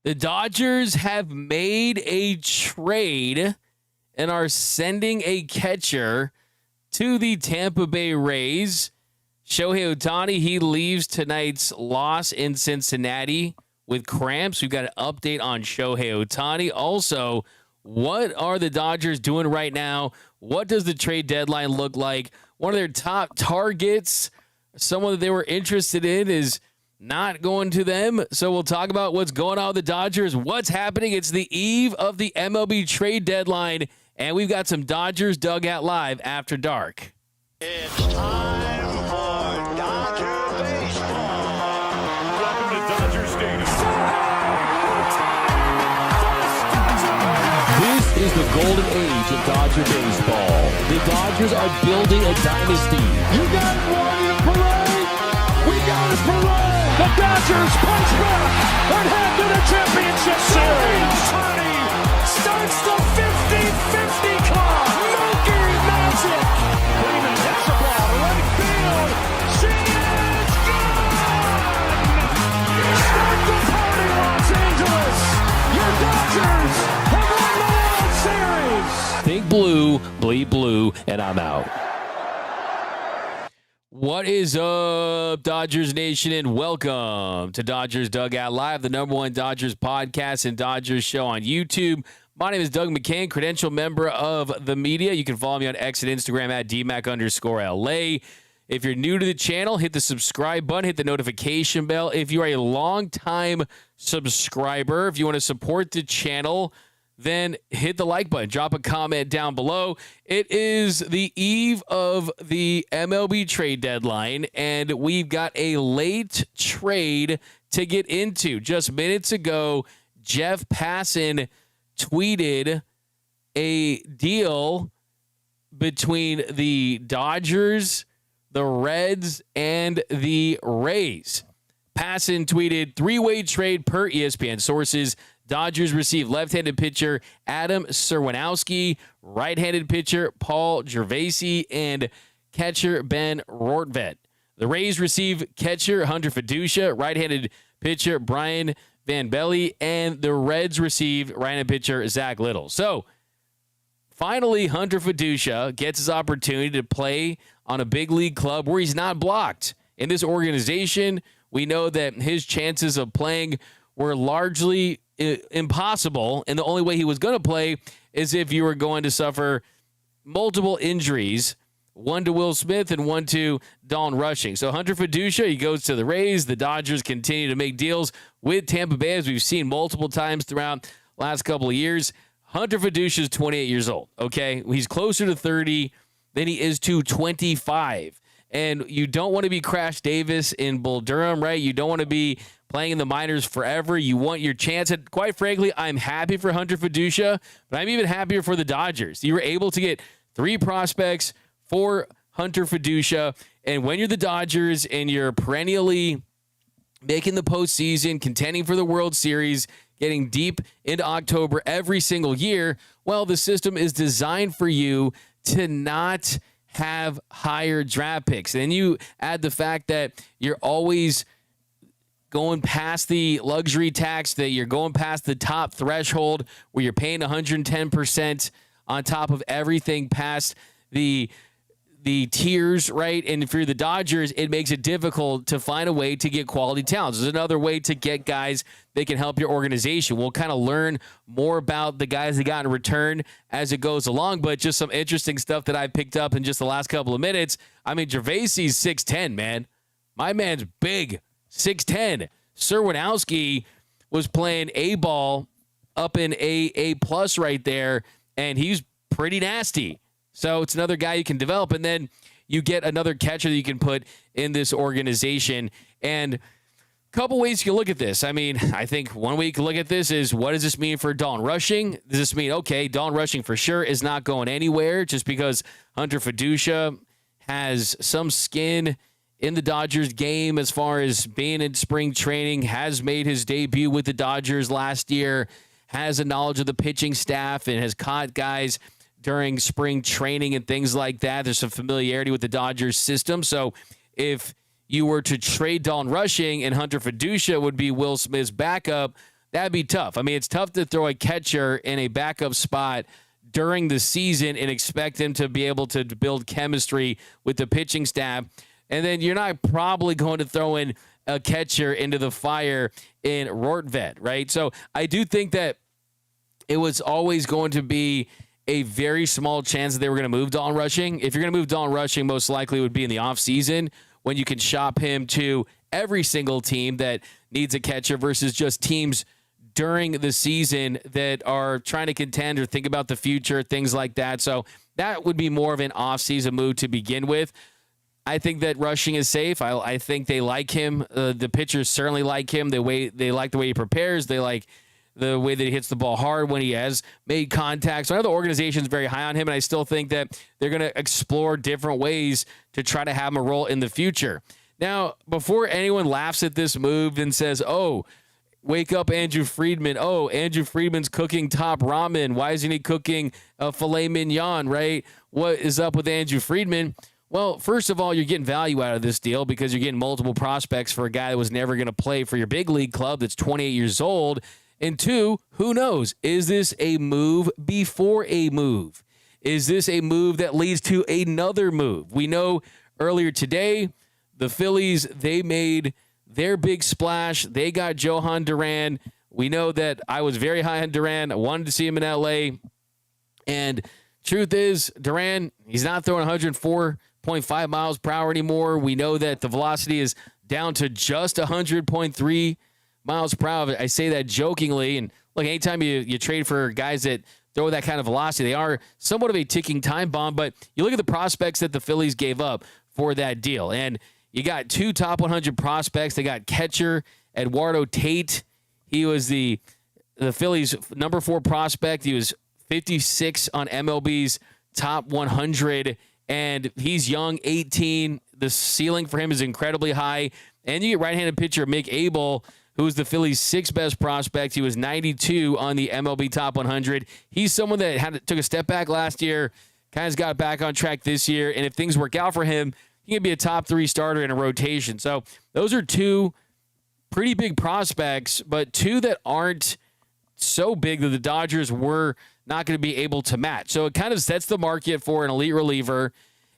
The Dodgers have made a trade and are sending a catcher to the Tampa Bay Rays. Shohei Ohtani, he leaves tonight's loss in Cincinnati with cramps. We've got an update on Shohei Ohtani. Also, what are the Dodgers doing right now? What does the trade deadline look like? One of their top targets, someone that they were interested in, is not going to them. So we'll talk about what's going on with the Dodgers, what's happening. It's the eve of the MLB trade deadline, and we've got some Dodgers Dugout Live after dark. It's time for Dodger baseball. Welcome to Dodger Stadium. This is the golden age of Dodger baseball. The Dodgers are building a dynasty. You got it, Warrior Parade. We got it, Parade. The Dodgers punch back and head to the championship series. Ohtani starts the 50-50 clock. Monkey magic. Freeland hits the ball to right field. She is gone. Start the party, Los Angeles. Your Dodgers have won the World Series. Think blue, bleed blue, and I'm out. What is up, Dodgers Nation, and welcome to Dodgers Dugout Live, the #1 Dodgers podcast and Dodgers show on YouTube. My name is Doug McKain, credentialed member of the media. You can follow me on X and Instagram at DMac_LA. If you're new to the channel, hit the subscribe button, hit the notification bell. If you are a longtime subscriber, if you want to support the channel, then hit the like button. Drop a comment down below. It is the eve of the MLB trade deadline, and we've got a late trade to get into. Just minutes ago, Jeff Passan tweeted a deal between the Dodgers, the Reds, and the Rays. Passan tweeted, three-way trade per ESPN sources. Dodgers receive left-handed pitcher Adam Serwinowski, right-handed pitcher Paul Gervasi, and catcher Ben Rortvedt. The Rays receive catcher Hunter Feduccia, right-handed pitcher Brian Van Belly, and the Reds receive right-handed pitcher Zach Little. So, finally, Hunter Feduccia gets his opportunity to play on a big league club where he's not blocked. In this organization, we know that his chances of playing were largely impossible, and the only way he was going to play is if you were going to suffer multiple injuries, one to Will Smith and one to Dalton Rushing. So Hunter Feduccia, he goes to the Rays. The Dodgers continue to make deals with Tampa Bay, as we've seen multiple times throughout the last couple of years. Hunter Feduccia is 28 years old, okay? He's closer to 30 than he is to 25. And you don't want to be Crash Davis in Bull Durham, right? You don't want to be playing in the minors forever. You want your chance. And quite frankly, I'm happy for Hunter Feduccia, but I'm even happier for the Dodgers. You were able to get 3 prospects for Hunter Feduccia. And when you're the Dodgers and you're perennially making the postseason, contending for the World Series, getting deep into October every single year, well, the system is designed for you to not have higher draft picks. And then you add the fact that you're always going past the luxury tax, that you're going past the top threshold where you're paying 110% on top of everything past the tiers, right? And if you're the Dodgers, it makes it difficult to find a way to get quality talents. There's another way to get guys that can help your organization. We'll kind of learn more about the guys they got in return as it goes along, but just some interesting stuff that I picked up in just the last couple of minutes. I mean, Gervasi's 6'10", man. My man's big, 6'10". Serwinowski was playing A-ball up in A+ right there, and he's pretty nasty. So it's another guy you can develop, and then you get another catcher that you can put in this organization. And a couple ways you can look at this. I mean, I think one way you can look at this is, what does this mean for Dalton Rushing? Does this mean, okay, Dalton Rushing for sure is not going anywhere just because Hunter Feduccia has some skin in the Dodgers game as far as being in spring training, has made his debut with the Dodgers last year, has a knowledge of the pitching staff, and has caught guys during spring training and things like that. There's some familiarity with the Dodgers system. So if you were to trade Dalton Rushing and Hunter Feduccia would be Will Smith's backup, that'd be tough. I mean, it's tough to throw a catcher in a backup spot during the season and expect him to be able to build chemistry with the pitching staff. And then you're not probably going to throw in a catcher into the fire in Rortvedt, right? So I do think that it was always going to be a very small chance that they were going to move Dalton Rushing. If you're going to move Dalton Rushing, most likely it would be in the offseason when you can shop him to every single team that needs a catcher versus just teams during the season that are trying to contend or think about the future, things like that. So that would be more of an offseason move to begin with. I think that Rushing is safe. I think they like him. The pitchers certainly like him. They like the way he prepares. They like the way that he hits the ball hard when he has made contact. So I know the organization's very high on him, and I still think that they're going to explore different ways to try to have him a role in the future. Now, before anyone laughs at this move and says, oh, wake up Andrew Friedman. Oh, Andrew Friedman's cooking top ramen. Why isn't he cooking a filet mignon, right? What is up with Andrew Friedman? Well, first of all, you're getting value out of this deal because you're getting multiple prospects for a guy that was never going to play for your big league club that's 28 years old. And two, who knows? Is this a move before a move? Is this a move that leads to another move? We know earlier today, the Phillies, they made their big splash. They got Johan Duran. We know that I was very high on Duran. I wanted to see him in L.A. And truth is, Duran, he's not throwing 104.5 miles per hour anymore. We know that the velocity is down to just 100.3 miles per hour. I say that jokingly. And look, anytime you trade for guys that throw that kind of velocity, they are somewhat of a ticking time bomb. But you look at the prospects that the Phillies gave up for that deal. And you got two top 100 prospects. They got catcher Eduardo Tate. He was the Phillies' number 4 prospect. He was 56 on MLB's top 100, and he's young, 18. The ceiling for him is incredibly high. And you get right-handed pitcher Mick Abel, who was the Phillies' 6th best prospect. He was 92 on the MLB top 100. He's someone that took a step back last year, kind of got back on track this year, and if things work out for him, he can be a top 3 starter in a rotation. So those are two pretty big prospects, but two that aren't so big that the Dodgers were not going to be able to match. So it kind of sets the market for an elite reliever,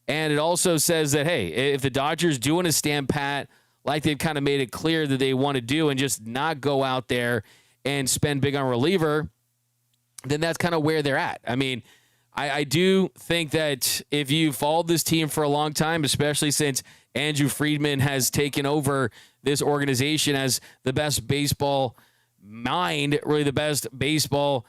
and it also says that, hey, if the Dodgers do want to stand pat, like they've kind of made it clear that they want to do and just not go out there and spend big on reliever, then that's kind of where they're at. I mean, I do think that if you followed this team for a long time, especially since Andrew Friedman has taken over this organization as the best baseball mind, really the best baseball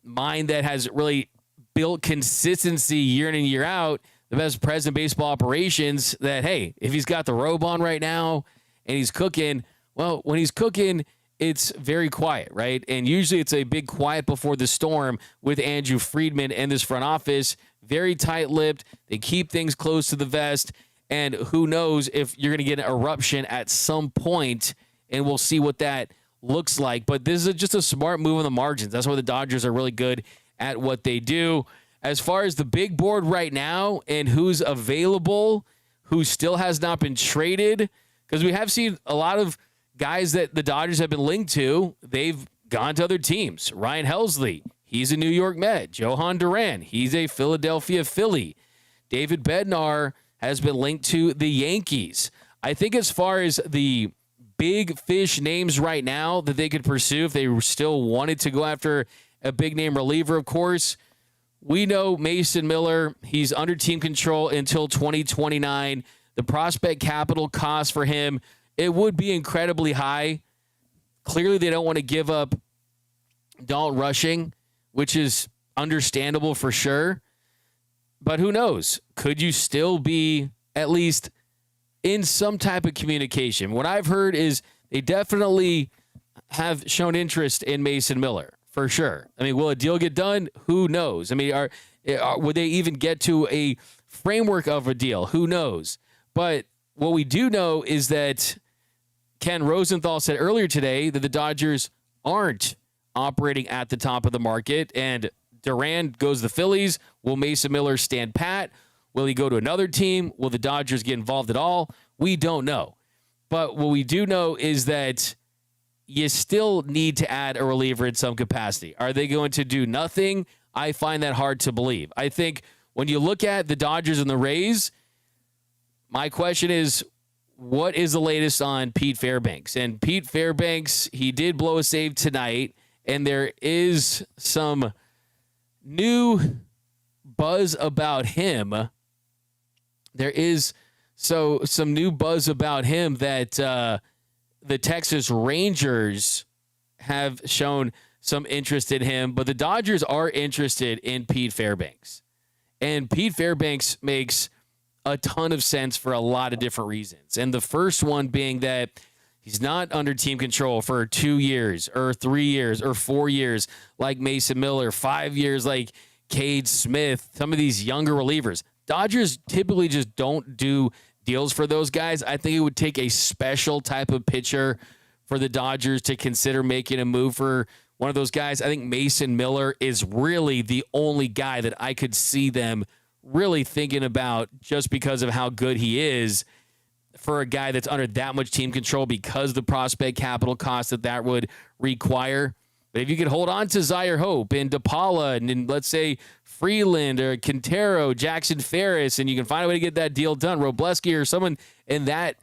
mind that has really built consistency year in and year out, the best president of baseball operations, that, hey, if he's got the robe on right now and he's cooking, well, when he's cooking, it's very quiet, right? And usually it's a big quiet before the storm with Andrew Friedman and this front office. Very tight-lipped. They keep things close to the vest. And who knows if you're going to get an eruption at some point, and we'll see what that looks like. But this is just a smart move on the margins. That's why the Dodgers are really good at what they do. As far as the big board right now and who's available, who still has not been traded, because we have seen a lot of guys that the Dodgers have been linked to, they've gone to other teams. Ryan Helsley, he's a New York Met. Johan Duran, he's a Philadelphia Philly. David Bednar has been linked to the Yankees. I think as far as the big fish names right now that they could pursue if they still wanted to go after a big name reliever, of course, we know Mason Miller, he's under team control until 2029. The prospect capital cost for him, it would be incredibly high. Clearly, they don't want to give up Dalton Rushing, which is understandable for sure. But who knows? Could you still be at least in some type of communication? What I've heard is they definitely have shown interest in Mason Miller, for sure. I mean, will a deal get done? Who knows? I mean, would they even get to a framework of a deal? Who knows? But what we do know is that Ken Rosenthal said earlier today that the Dodgers aren't operating at the top of the market, and Duran goes to the Phillies. Will Mason Miller stand pat? Will he go to another team? Will the Dodgers get involved at all? We don't know. But what we do know is that you still need to add a reliever in some capacity. Are they going to do nothing? I find that hard to believe. I think when you look at the Dodgers and the Rays, my question is, what is the latest on Pete Fairbanks? And Pete Fairbanks, he did blow a save tonight, and there is some new buzz about him. There is some new buzz about him that the Texas Rangers have shown some interest in him, but the Dodgers are interested in Pete Fairbanks. And Pete Fairbanks makes a ton of sense for a lot of different reasons. And the first one being that he's not under team control for 2 years or 3 years or 4 years like Mason Miller, 5 years like Cade Smith, some of these younger relievers. Dodgers typically just don't do deals for those guys. I think it would take a special type of pitcher for the Dodgers to consider making a move for one of those guys. I think Mason Miller is really the only guy that I could see them really thinking about just because of how good he is for a guy that's under that much team control because of the prospect capital cost that would require. But if you could hold on to Zaire Hope and DePaula and let's say Freeland or Quintero, Jackson Ferris, and you can find a way to get that deal done, Robleski or someone in that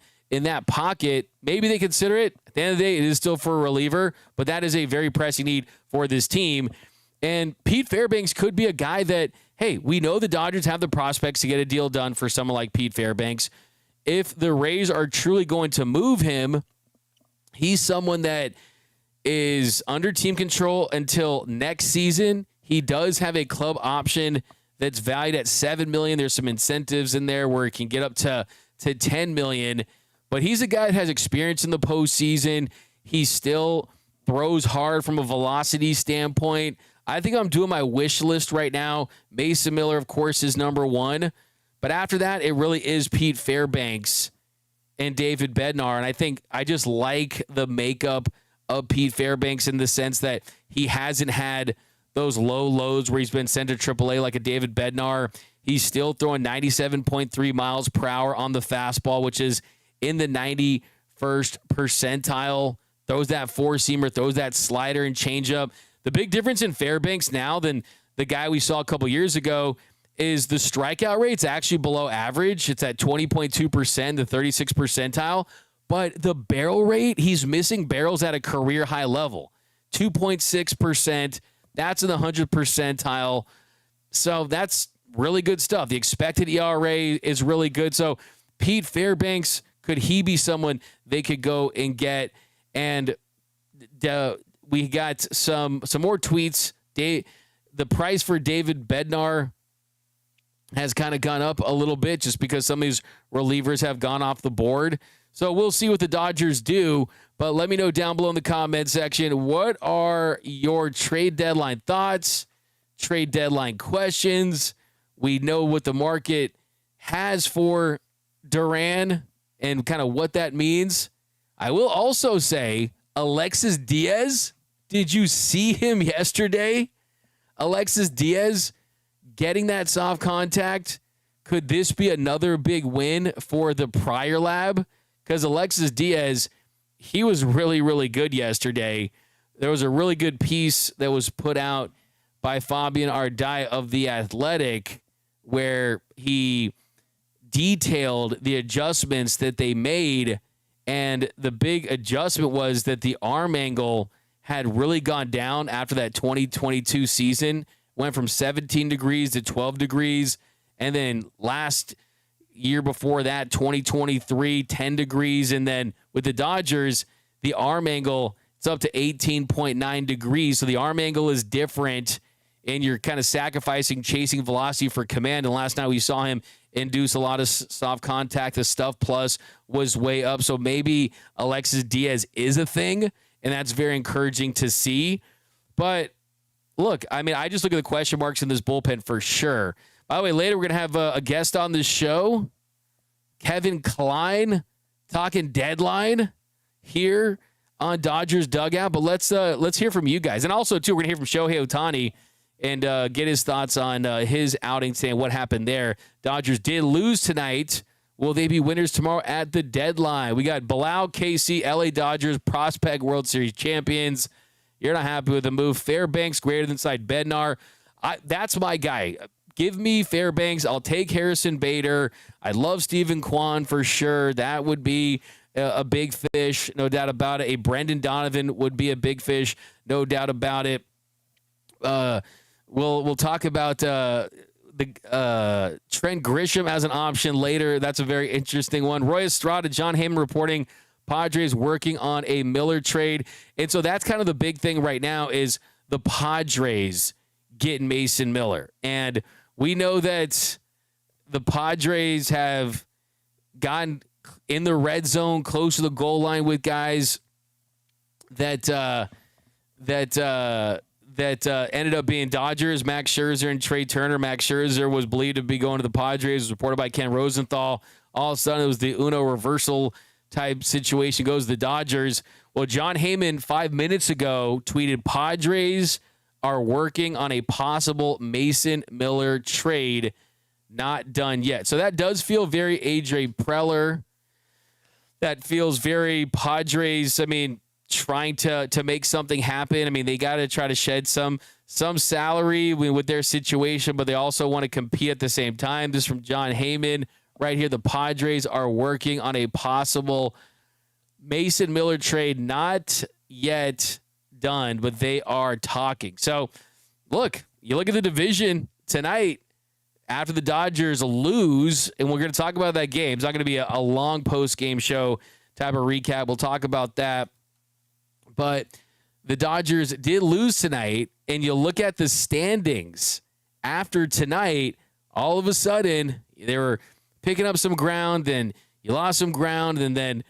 pocket, maybe they consider it. At the end of the day, it is still for a reliever, but that is a very pressing need for this team. And Pete Fairbanks could be a guy that, hey, we know the Dodgers have the prospects to get a deal done for someone like Pete Fairbanks. If the Rays are truly going to move him, he's someone that is under team control until next season. He does have a club option that's valued at $7 million. There's some incentives in there where it can get up to $10 million. But he's a guy that has experience in the postseason. He still throws hard from a velocity standpoint. I think I'm doing my wish list right now. Mason Miller, of course, is number one. But after that, it really is Pete Fairbanks and David Bednar. And I think I just like the makeup of Pete Fairbanks in the sense that he hasn't had those low lows where he's been sent to AAA like a David Bednar. He's still throwing 97.3 miles per hour on the fastball, which is in the 91st percentile. Throws that four-seamer, throws that slider and changeup. The big difference in Fairbanks now than the guy we saw a couple years ago is the strikeout rate's actually below average. It's at 20.2%, the 36th percentile. But the barrel rate, he's missing barrels at a career high level. 2.6%. That's in the 100th percentile. So that's really good stuff. The expected ERA is really good. So Pete Fairbanks, could he be someone they could go and get? And we got some more tweets. The price for David Bednar has kind of gone up a little bit just because some of these relievers have gone off the board. So we'll see what the Dodgers do. But let me know down below in the comment section, what are your trade deadline thoughts, trade deadline questions? We know what the market has for Duran and kind of what that means. I will also say, Alexis Diaz, did you see him yesterday? Alexis Diaz getting that soft contact. Could this be another big win for the Prior Lab? Because Alexis Diaz, he was really, really good yesterday. There was a really good piece that was put out by Fabian Ardai of The Athletic where he detailed the adjustments that they made. And the big adjustment was that the arm angle had really gone down after that 2022 season. Went from 17 degrees to 12 degrees. And then last year before that, 2023, 10 degrees. And then with the Dodgers, the arm angle, it's up to 18.9 degrees. So the arm angle is different, and you're kind of sacrificing chasing velocity for command. And last night we saw him induce a lot of soft contact. The stuff plus was way up. So maybe Alexis Diaz is a thing, and that's very encouraging to see. But look, I mean, I just look at the question marks in this bullpen for sure. By the way, later we're going to have a guest on this show, Kevin Klein, talking deadline here on Dodgers Dugout. But let's hear from you guys. And also, too, we're going to hear from Shohei Ohtani and get his thoughts on his outing today and what happened there. Dodgers did lose tonight Will they be winners tomorrow at the deadline? We got Bilal, KC, LA Dodgers, prospect World Series champions. You're not happy with the move. Fairbanks greater than side Bednar. That's my guy. Give me Fairbanks. I'll take Harrison Bader. I love Stephen Kwan for sure. That would be a big fish, no doubt about it. A Brendan Donovan would be a big fish, no doubt about it. We'll talk about the Trent Grisham as an option later. That's a very interesting one. Roy Estrada, John Heyman reporting Padres working on a Miller trade. And so that's kind of the big thing right now is the Padres getting Mason Miller. And we know that the Padres have gotten in the red zone, close to the goal line with guys that ended up being Dodgers. Max Scherzer and Trey Turner. Max Scherzer was believed to be going to the Padres. It was reported by Ken Rosenthal. All of a sudden, it was the Uno reversal type situation. Goes to the Dodgers. Well, John Heyman 5 minutes ago tweeted, Padres are working on a possible Mason Miller trade. Not done yet. So that does feel very AJ Preller. That feels very Padres. I mean, trying to make something happen. I mean, they got to try to shed some salary with their situation, but they also want to compete at the same time. This is from John Heyman right here. The Padres are working on a possible Mason Miller trade. Not yet done, but they are talking. So, look, you look at the division tonight after the Dodgers lose, and we're going to talk about that game. It's not going to be a long post-game show type of recap. We'll talk about that. But the Dodgers did lose tonight, and you look at the standings after tonight, all of a sudden they were picking up some ground, then you lost some ground, and then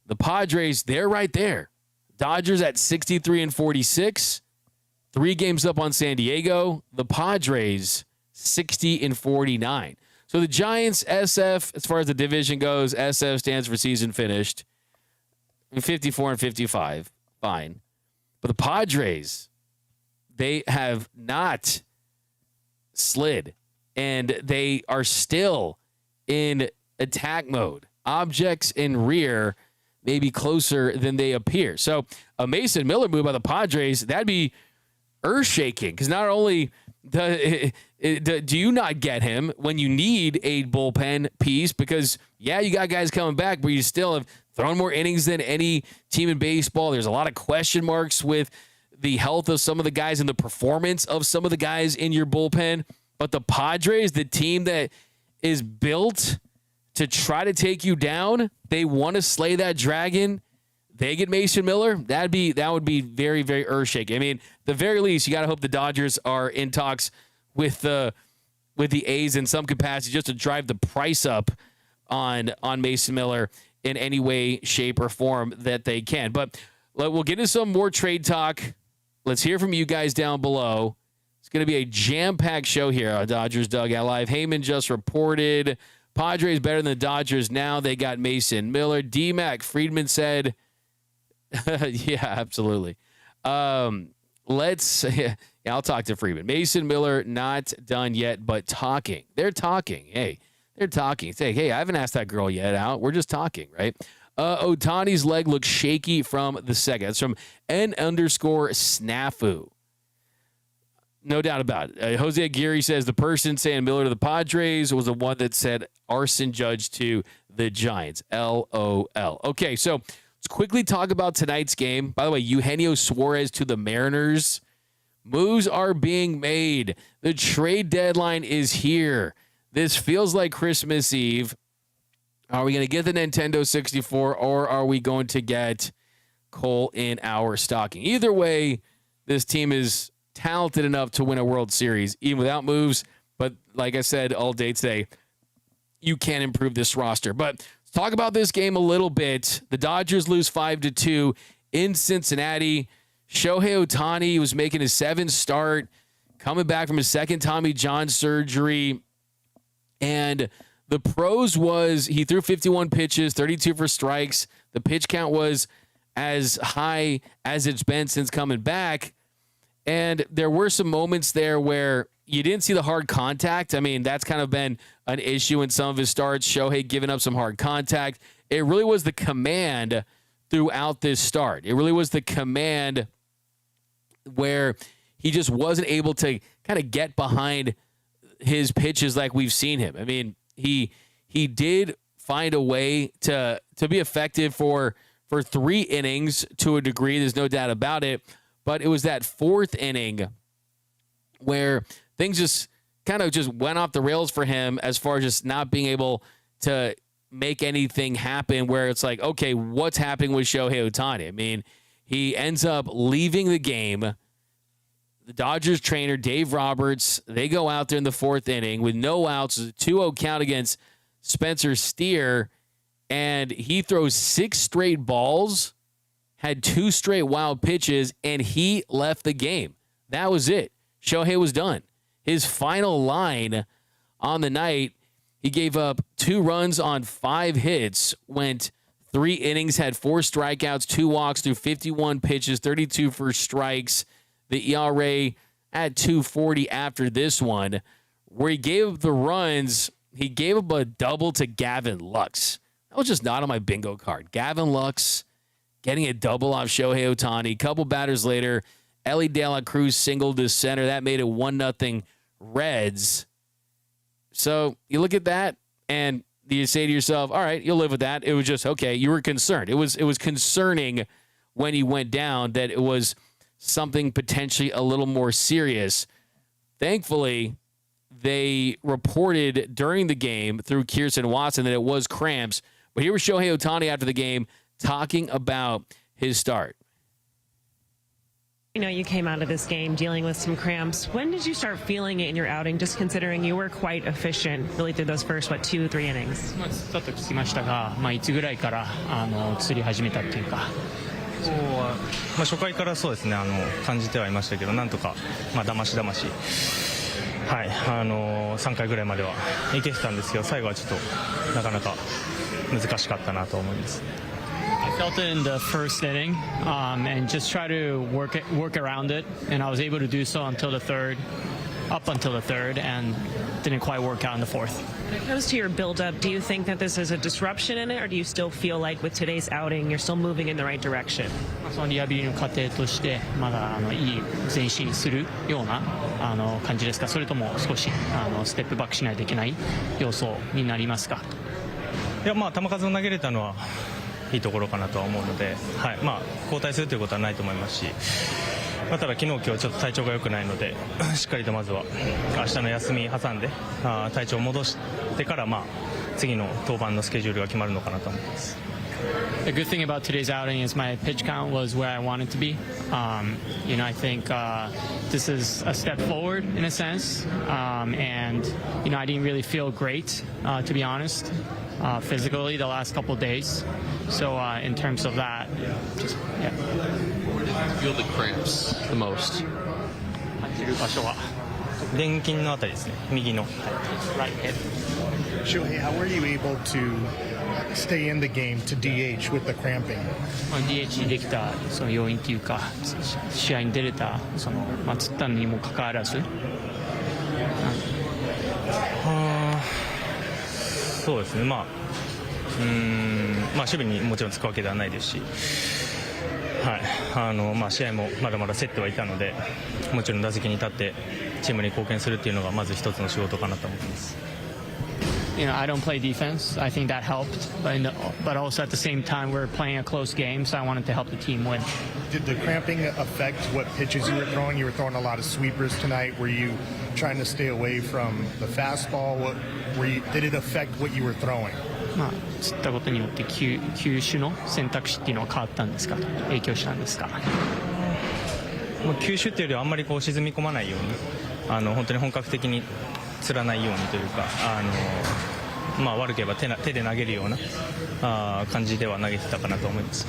the Padres, they're right there. Dodgers at 63-46, 3 games up on San Diego. The Padres 60-49. So the Giants, SF, as far as the division goes, SF stands for season finished. 54-55, fine. But the Padres, they have not slid, and they are still in attack mode. Objects in rear may be closer than they appear. So a Mason Miller move by the Padres, that'd be earth-shaking, because not only do you not get him when you need a bullpen piece, because, yeah, you got guys coming back, but you still have thrown more innings than any team in baseball. There's a lot of question marks with the health of some of the guys and the performance of some of the guys in your bullpen. But the Padres, the team that is built to try to take you down, they want to slay that dragon. They get Mason Miller. That would be very, very earth-shaking. I mean, the very least, you got to hope the Dodgers are in talks with the A's in some capacity just to drive the price up on Mason Miller in any way, shape, or form that they can. But we'll get into some more trade talk. Let's hear from you guys down below. It's going to be a jam-packed show here on Dodgers Dugout Live. Heyman just reported Padres better than the Dodgers now. They got Mason Miller. D-Mac Freeland said, yeah, absolutely. I'll talk to Freeman. Mason Miller not done yet, but talking. They're talking. Hey, they're talking. Say, hey, I haven't asked that girl yet out. We're just talking, right? Ohtani's leg looks shaky from the second. That's from N_snafu. No doubt about it. Jose Aguirre says the person saying Miller to the Padres was the one that said Arson Judge to the Giants. LOL. Okay, so let's quickly talk about tonight's game. By the way, Eugenio Suarez to the Mariners. Moves are being made. The trade deadline is here. This feels like Christmas Eve. Are we going to get the Nintendo 64 or are we going to get Cole in our stocking? Either way, this team is talented enough to win a World Series, even without moves. But like I said all day today, you can improve this roster. But let's talk about this game a little bit. The Dodgers lose 5-2 in Cincinnati. Shohei Ohtani was making his 7th start, coming back from his 2nd Tommy John surgery. And the pros was he threw 51 pitches, 32 for strikes. The pitch count was as high as it's been since coming back. And there were some moments there where you didn't see the hard contact. I mean, that's kind of been an issue in some of his starts. Shohei giving up some hard contact. It really was the command throughout this start. It really was the command where he just wasn't able to kind of get behind his pitches like we've seen him. I mean, he did find a way to be effective for 3 innings to a degree. There's no doubt about it. But it was that 4th inning where things just kind of just went off the rails for him as far as just not being able to make anything happen, where it's like, okay, what's happening with Shohei Ohtani? I mean, he ends up leaving the game. The Dodgers trainer, Dave Roberts, they go out there in the 4th inning with no outs, a 2-0 count against Spencer Steer, and he throws 6 straight balls, had 2 straight wild pitches, and he left the game. That was it. Shohei was done. His final line on the night, he gave up 2 runs on 5 hits, went 3 innings, had 4 strikeouts, 2 walks through 51 pitches, 32 for strikes. The ERA at 2.40 after this one, where he gave up the runs. He gave up a double to Gavin Lux. That was just not on my bingo card. Gavin Lux getting a double off Shohei Ohtani. A couple batters later, Ellie De La Cruz singled to center. That made it 1-0 Reds. So you look at that and you say to yourself, all right, you'll live with that. It was just, okay, you were concerned. It was concerning when he went down that it was something potentially a little more serious. Thankfully, they reported during the game through Kirsten Watson that it was cramps. But here was Shohei Ohtani after the game talking about his start. You know, you came out of this game dealing with some cramps. When did you start feeling it in your outing, just considering you were quite efficient really through those first, 2, 3 innings? ちょっと聞きましたが、いつぐらいから釣り始めたっていうか。初回からそうですね、感じてはいましたけど、なんとか、だましだまし、はい、3回ぐらいまではいけてたんですけど、最後はちょっとなかなか難しかったなと思います。I felt it in the first inning, and just try to work around it, and I was able to do so up until the third, and didn't quite work out in the fourth. When it comes to your build-up, do you think that this is a disruption in it, or do you still feel like with today's outing, you're still moving in the right direction? そのリハビリの過程としてまだいい前進するような感じですか、それとも少しステップバックしないといけない要素になりますか。いや、球数を投げれたのはいいところかなとは思うので、はい、交代するということはないと思いますし、ただ昨日今日ちょっと体調が良くないので、しっかりとまずは明日の休み挟んで体調を戻してから、次の登板のスケジュールが決まるのかなと思います。The good thing about today's outing is my pitch count was where I wanted to be. I think this is a step forward in a sense, and I didn't really feel great, to be honest, physically the last couple of days. So in terms of that, just yeah. Where did you feel the cramps the most? 場所は臀筋のあたりですね、右の。right hip. Shohei, how were you able to stay in the game to DH with the cramping? DH にできたその要因というか、試合に出れたつったにもかかわらず。そうですね、守備にもちろんつくわけではないですし、はい、試合もまだまだ競ってはいたので、もちろん打席に立ってチームに貢献するっていうのがまず一つの仕事かなと思ってます。I don't play defense. I think that helped, but also at the same time we're playing a close game, so I wanted to help the team win. Did the cramping affect what pitches you were throwing? You were throwing a lot of sweepers tonight. Were you trying to stay away from the fastball? Did it affect what you were throwing? 釣ったことによって球種の選択肢っていうのは変わったんですか、影響したんですか。球種っていうよりはあんまり沈み込まないように、本当に本格的に釣らないようにというか、悪ければ手で投げるような感じでは投げてたかなと思います。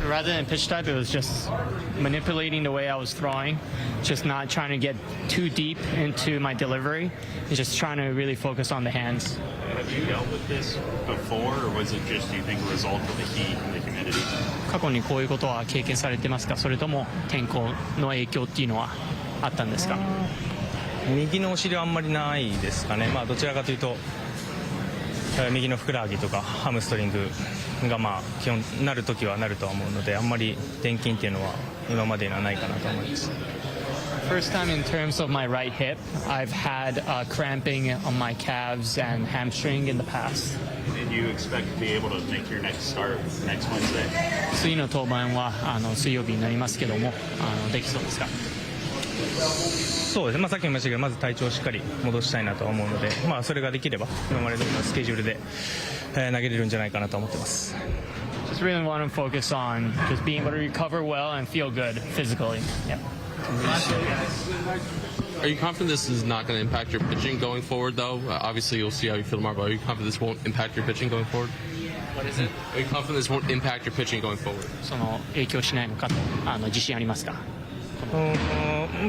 Rather than pitch type, it was just manipulating the way I was throwing, just not trying to get too deep into my delivery, and just trying to really focus on the hands. Have you dealt with this before, or was it just, do you think, a result of the heat and the humidity? 過去にこういうことは経験されてますか、それとも天候の影響っていうのはあったんですか。右のお尻はあんまりないですかね、まあ、どちらかというと右のふくらはぎとかハムストリングがまあ基本なるときはなるとは思うので、あんまり転筋っていうのは今までにはないかなと思います。First time in terms of my right hip, I've had cramping on my calves and hamstring in the past. And you expect to be able to make your next start next Wednesday? 次の登板は水曜日になりますけども、できそうですか？そうですね、まあ、さっきも言いましたけど、まず体調をしっかり戻したいなと思うので、まあ、それができれば今まで通りのスケジュールで、投げれるんじゃないかなと思ってます。Just really want to focus on just being able to recover well and feel good physically. Yeah. Are you confident this is not going to impact your pitching going forward, though? Obviously, you'll see how you feel tomorrow, but are you confident this won't impact your pitching going forward? What is it? Are you confident this won't impact your pitching going forward? その影響しないのかと自信ありますか？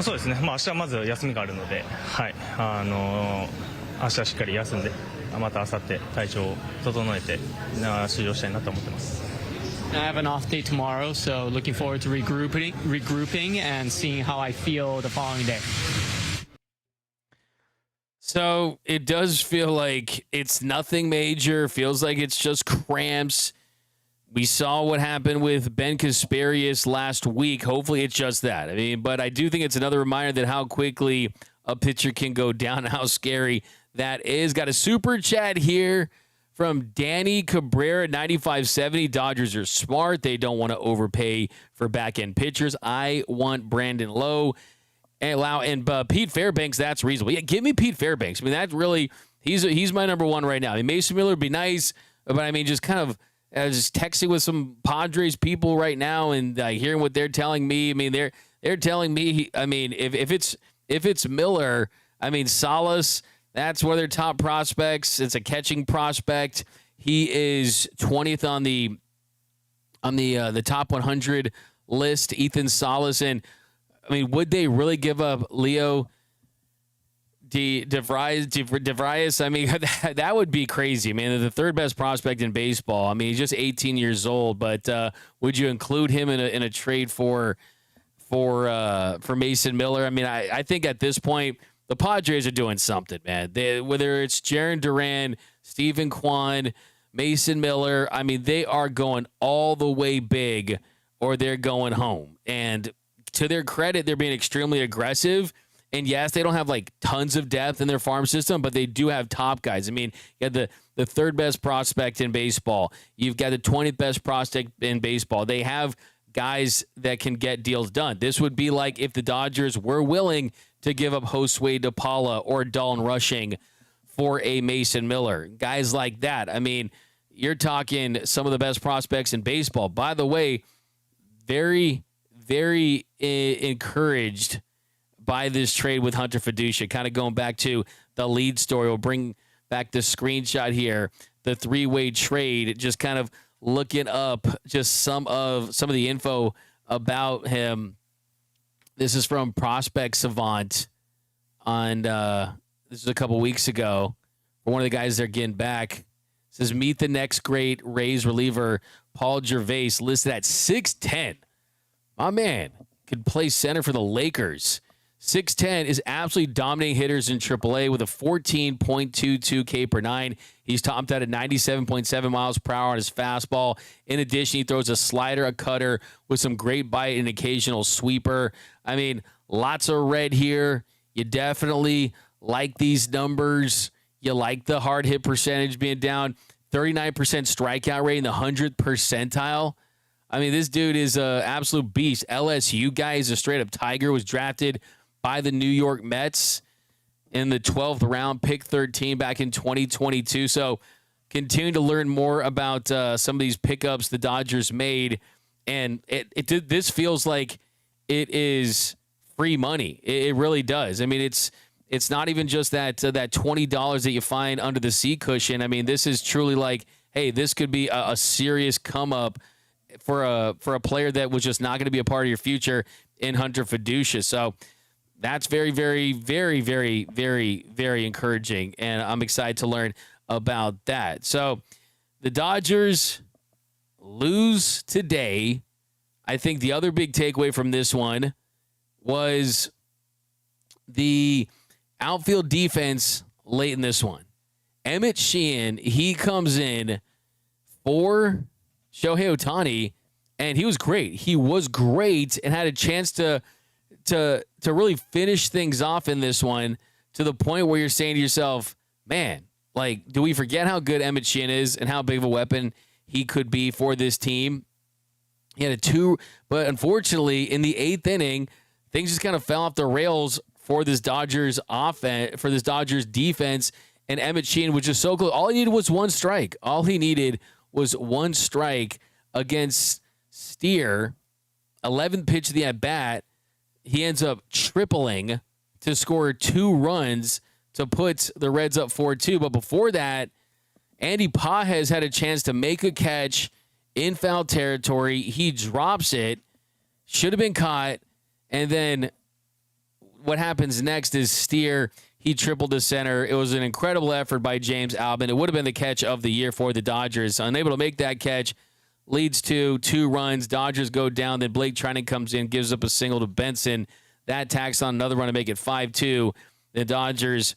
そうですね、まあ、明日はまず休みがあるので、はい、明日はしっかり休んで、また明後日体調を整えて出場したいなと思ってます。I have an off day tomorrow, so looking forward to regrouping and seeing how I feel the following day. So it does feel like it's nothing major. Feels like it's just cramps. We saw what happened with Ben Kasparius last week. Hopefully it's just that. I mean, but I do think it's another reminder that how quickly a pitcher can go down, how scary that is. Got a super chat here from Danny Cabrera, 9570. Dodgers are smart. They don't want to overpay for back-end pitchers. I want Brandon Lowe. And Pete Fairbanks, that's reasonable. Yeah, give me Pete Fairbanks. I mean, that's really, he's my number one right now. I mean, Mason Miller would be nice, but I mean, just kind of, just texting with some Padres people right now and hearing what they're telling me. I mean, they're telling me. I mean, if it's Miller, I mean Salas. That's one of their top prospects. It's a catching prospect. He is 20th on the top 100 list. Ethan Salas, and I mean, would they really give up Leo DeVries? I mean, that would be crazy. I mean, the third best prospect in baseball. I mean, he's just 18 years old, but would you include him in a trade for Mason Miller? I mean, I think at this point the Padres are doing something, man. Whether it's Jarren Duran, Stephen Kwan, Mason Miller, I mean, they are going all the way big or they're going home. And to their credit, they're being extremely aggressive. And yes, they don't have like tons of depth in their farm system, but they do have top guys. I mean, you have the third best prospect in baseball. You've got the 20th best prospect in baseball. They have guys that can get deals done. This would be like if the Dodgers were willing to give up Josue DePaula or Dalton Rushing for a Mason Miller. Guys like that. I mean, you're talking some of the best prospects in baseball. By the way, very, very encouraged by this trade with Hunter Feduccia. Kind of going back to the lead story. We'll bring back the screenshot here. The three-way trade, just kind of looking up just some of the info about him. This is from Prospect Savant on this is a couple weeks ago. For one of the guys they're getting back. It says, meet the next great Rays reliever, Paul Gervais, listed at 6'10". My man could play center for the Lakers. 6'10", is absolutely dominating hitters in AAA with a 14.22 K per nine. He's topped out at 97.7 miles per hour on his fastball. In addition, he throws a slider, a cutter with some great bite and occasional sweeper. I mean, lots of red here. You definitely like these numbers. You like the hard hit percentage being down. 39% strikeout rate in the 100th percentile. I mean, this dude is an absolute beast. LSU guy is a straight-up Tiger, was drafted by the New York Mets in the 12th round, pick 13 back in 2022. So continue to learn more about some of these pickups the Dodgers made. And this feels like it is free money. It really does. I mean, it's not even just that $20 that you find under the seat cushion. I mean, this is truly like, hey, this could be a serious come up for a player that was just not going to be a part of your future in Hunter Feduccia. So that's very, very, very, very, very, very encouraging, and I'm excited to learn about that. So the Dodgers lose today. I think the other big takeaway from this one was the outfield defense late in this one. Emmet Sheehan, he comes in for Shohei Ohtani, and he was great. He was great and had a chance to really finish things off in this one to the point where you're saying to yourself, man, like, do we forget how good Emmet Sheehan is and how big of a weapon he could be for this team? He had a 2, but unfortunately, in the 8th inning, things just kind of fell off the rails for this Dodgers offense, for this Dodgers defense, and Emmet Sheehan was just so close. All he needed was one strike. All he needed was one strike against Steer. 11th pitch of the at-bat, he ends up tripling to score 2 runs to put the Reds up 4-2. But before that, Andy Pages had a chance to make a catch in foul territory. He drops it, should have been caught, and then what happens next is Steer, he tripled to center. It was an incredible effort by James Albin. It would have been the catch of the year for the Dodgers. Unable to make that catch, leads to 2 runs. Dodgers go down. Then Blake Treinen comes in, gives up a single to Benson. That tacks on another run to make it 5-2. The Dodgers,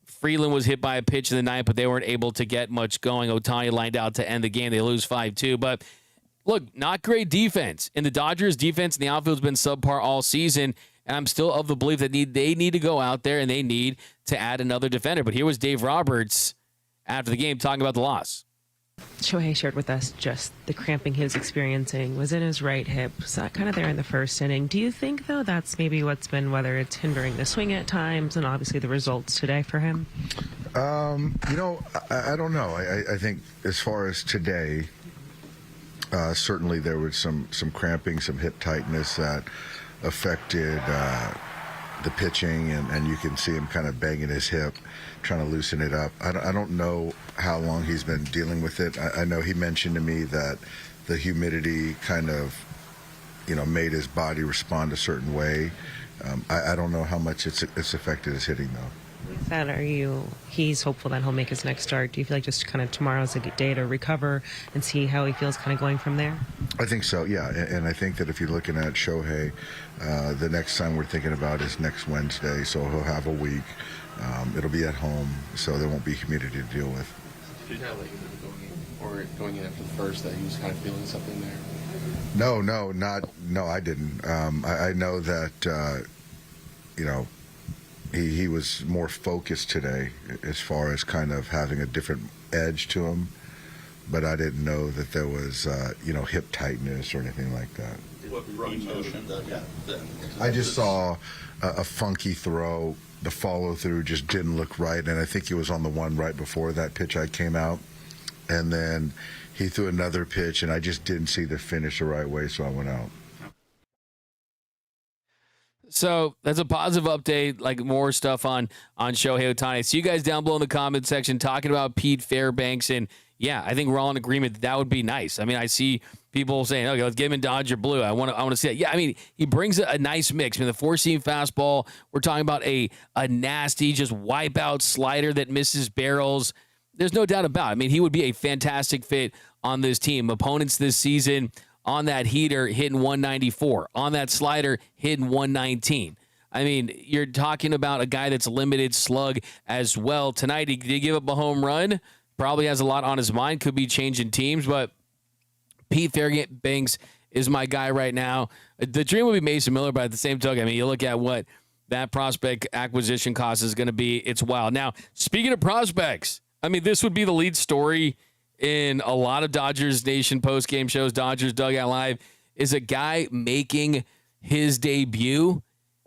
Freeland was hit by a pitch in the ninth, but they weren't able to get much going. Ohtani lined out to end the game. They lose 5-2. But look, not great defense. And the Dodgers' defense in the outfield has been subpar all season. And I'm still of the belief that they need to go out there and they need to add another defender. But here was Dave Roberts after the game talking about the loss. Shohei shared with us just the cramping he was experiencing was in his right hip. So kind of there in the first inning. Do you think, though, that's maybe what's been, whether it's hindering the swing at times and obviously the results today for him? I don't know. I think as far as today, certainly there was some cramping, some hip tightness that affected the pitching, and you can see him kind of banging his hip, trying to loosen it up. I don't know how long he's been dealing with it. I know he mentioned to me that the humidity kind of, made his body respond a certain way. I don't know how much it's affected his hitting, though. With that, he's hopeful that he'll make his next start. Do you feel like just kind of tomorrow's a good day to recover and see how he feels kind of going from there? I think so, yeah. And I think that if you're looking at Shohei, the next time we're thinking about is next Wednesday, so he'll have a week. It'll be at home, so there won't be humidity to deal with. Did you have going in after the first that he was kind of feeling something there? No, I didn't. I know that, he was more focused today as far as kind of having a different edge to him, but I didn't know that there was, hip tightness or anything like that. I just saw a funky throw. The follow-through just didn't look right, and I think he was on the one right before that pitch I came out, and then he threw another pitch, and I just didn't see the finish the right way, so I went out. So that's a positive update, like more stuff on Shohei Ohtani. See you guys down below in the comment section talking about Pete Fairbanks. And, yeah, I think we're all in agreement that would be nice. I mean, I see people saying, okay, let's get him in Dodger blue. I want to see it. Yeah, I mean, he brings a nice mix. I mean, the 4-seam fastball, we're talking about a nasty, just wipeout slider that misses barrels. There's no doubt about it. I mean, he would be a fantastic fit on this team. Opponents this season on that heater hitting 194, on that slider hitting 119. I mean, you're talking about a guy that's limited slug as well. Tonight, he did give up a home run. Probably has a lot on his mind. Could be changing teams, but Pete Fairbanks is my guy right now. The dream would be Mason Miller, but at the same token, I mean, you look at what that prospect acquisition cost is going to be. It's wild. Now, speaking of prospects, I mean, this would be the lead story in a lot of Dodgers Nation post-game shows, Dodgers Dugout Live, is a guy making his debut.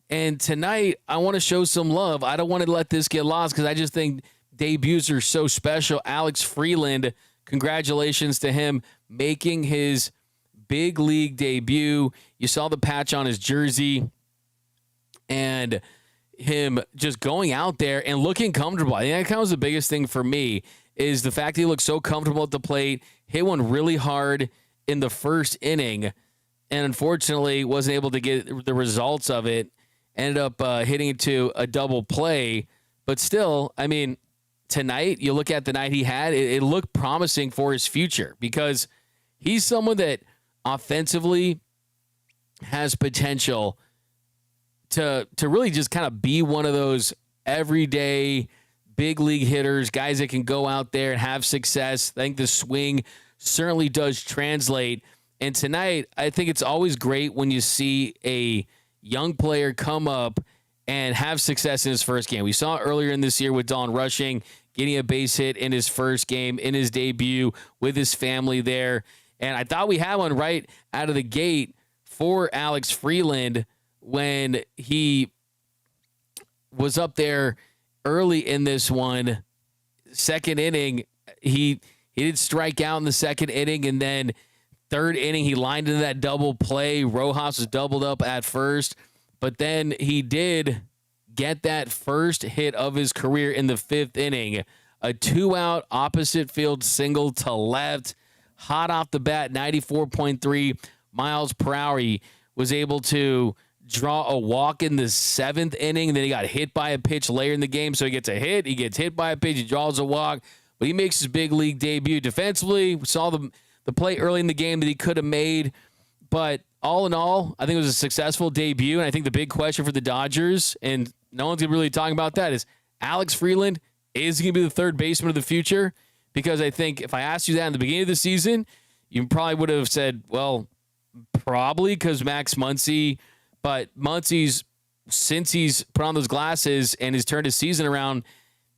And tonight, I want to show some love. I don't want to let this get lost because I just think debuts are so special. Alex Freeland, congratulations to him making his big league debut. You saw the patch on his jersey and him just going out there and looking comfortable. I think that kind of was the biggest thing for me is the fact that he looked so comfortable at the plate, hit one really hard in the first inning, and unfortunately wasn't able to get the results of it. Ended up hitting it to a double play. But still, I mean, tonight, you look at the night he had, it looked promising for his future because he's someone that offensively has potential to really just kind of be one of those everyday big league hitters, guys that can go out there and have success. I think the swing certainly does translate. And tonight, I think it's always great when you see a young player come up and have success in his first game. We saw earlier in this year with Don Rushing getting a base hit in his first game, in his debut with his family there. And I thought we had one right out of the gate for Alex Freeland when he was up there early in this one. Second inning, he did strike out in the second inning, and then third inning, he lined into that double play. Rojas was doubled up at first, but then he did get that first hit of his career in the fifth inning. A 2-out opposite field single to left, hot off the bat, 94.3 miles per hour. He was able to draw a walk in the seventh inning, and then he got hit by a pitch later in the game. So he gets a hit, he gets hit by a pitch, he draws a walk, but he makes his big league debut. Defensively, we saw the play early in the game that he could have made, but all in all, I think it was a successful debut, and I think the big question for the Dodgers, and no one's really talking about that, is Alex Freeland, is he going to be the third baseman of the future? Because I think if I asked you that in the beginning of the season, you probably would have said, well, probably because Max Muncy, but Muncy's, since he's put on those glasses and has turned his season around,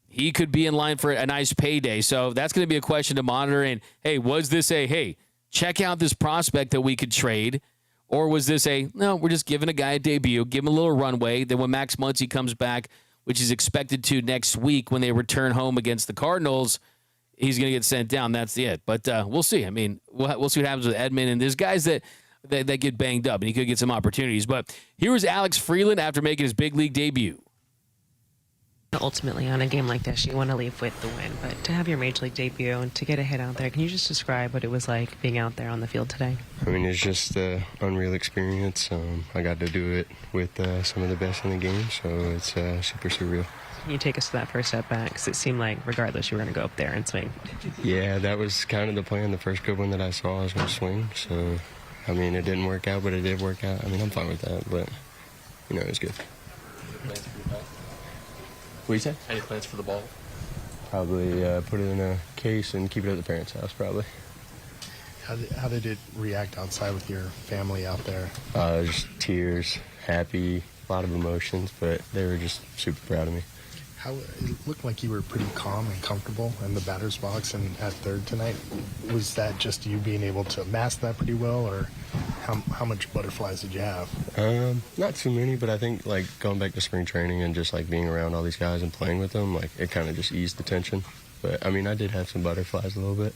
he could be in line for a nice payday. So that's going to be a question to monitor. And, hey, was this hey, check out this prospect that we could trade? Or was this no, we're just giving a guy a debut, give him a little runway. Then when Max Muncy comes back, which is expected to next week when they return home against the Cardinals, he's going to get sent down. That's it. But we'll see. I mean, we'll see what happens with Edman. And there's guys that get banged up, and he could get some opportunities. But here was Alex Freeland after making his big league debut. Ultimately, on a game like this, you want to leave with the win. But to have your major league debut and to get a hit out there, can you just describe what it was like being out there on the field today? I mean, it's just an unreal experience. I got to do it with some of the best in the game, so it's super surreal. Can you take us to that first step back? Because it seemed like, regardless, you were going to go up there and swing. Yeah, that was kind of the plan. The first good one that I saw, I was going to swing. So, I mean, it didn't work out, but it did work out. I mean, I'm fine with that, but, it was good. What do you say? Any plans for the ball? Probably put it in a case and keep it at the parents' house, probably. How did it react outside with your family out there? Just tears, happy, a lot of emotions, but they were just super proud of me. It looked like you were pretty calm and comfortable in the batter's box and at third tonight. Was that just you being able to mask that pretty well, or how much butterflies did you have? Not too many, but I think going back to spring training and just being around all these guys and playing with them, it kind of just eased the tension. But I mean, I did have some butterflies a little bit.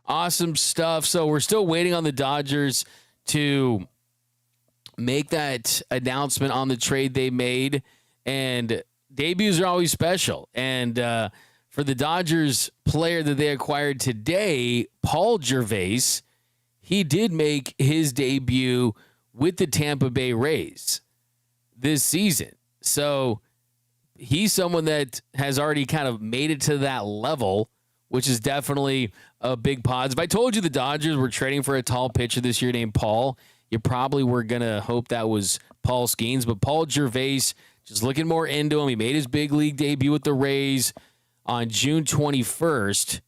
Awesome stuff. So we're still waiting on the Dodgers to make that announcement on the trade they made. And debuts are always special. And for the Dodgers player that they acquired today, Paul Gervais, he did make his debut with the Tampa Bay Rays this season. So he's someone that has already kind of made it to that level, which is definitely a big positive. If I told you the Dodgers were trading for a tall pitcher this year named Paul, you probably were going to hope that was Paul Skeens. But Paul Gervais, just looking more into him. He made his big league debut with the Rays on June 21st.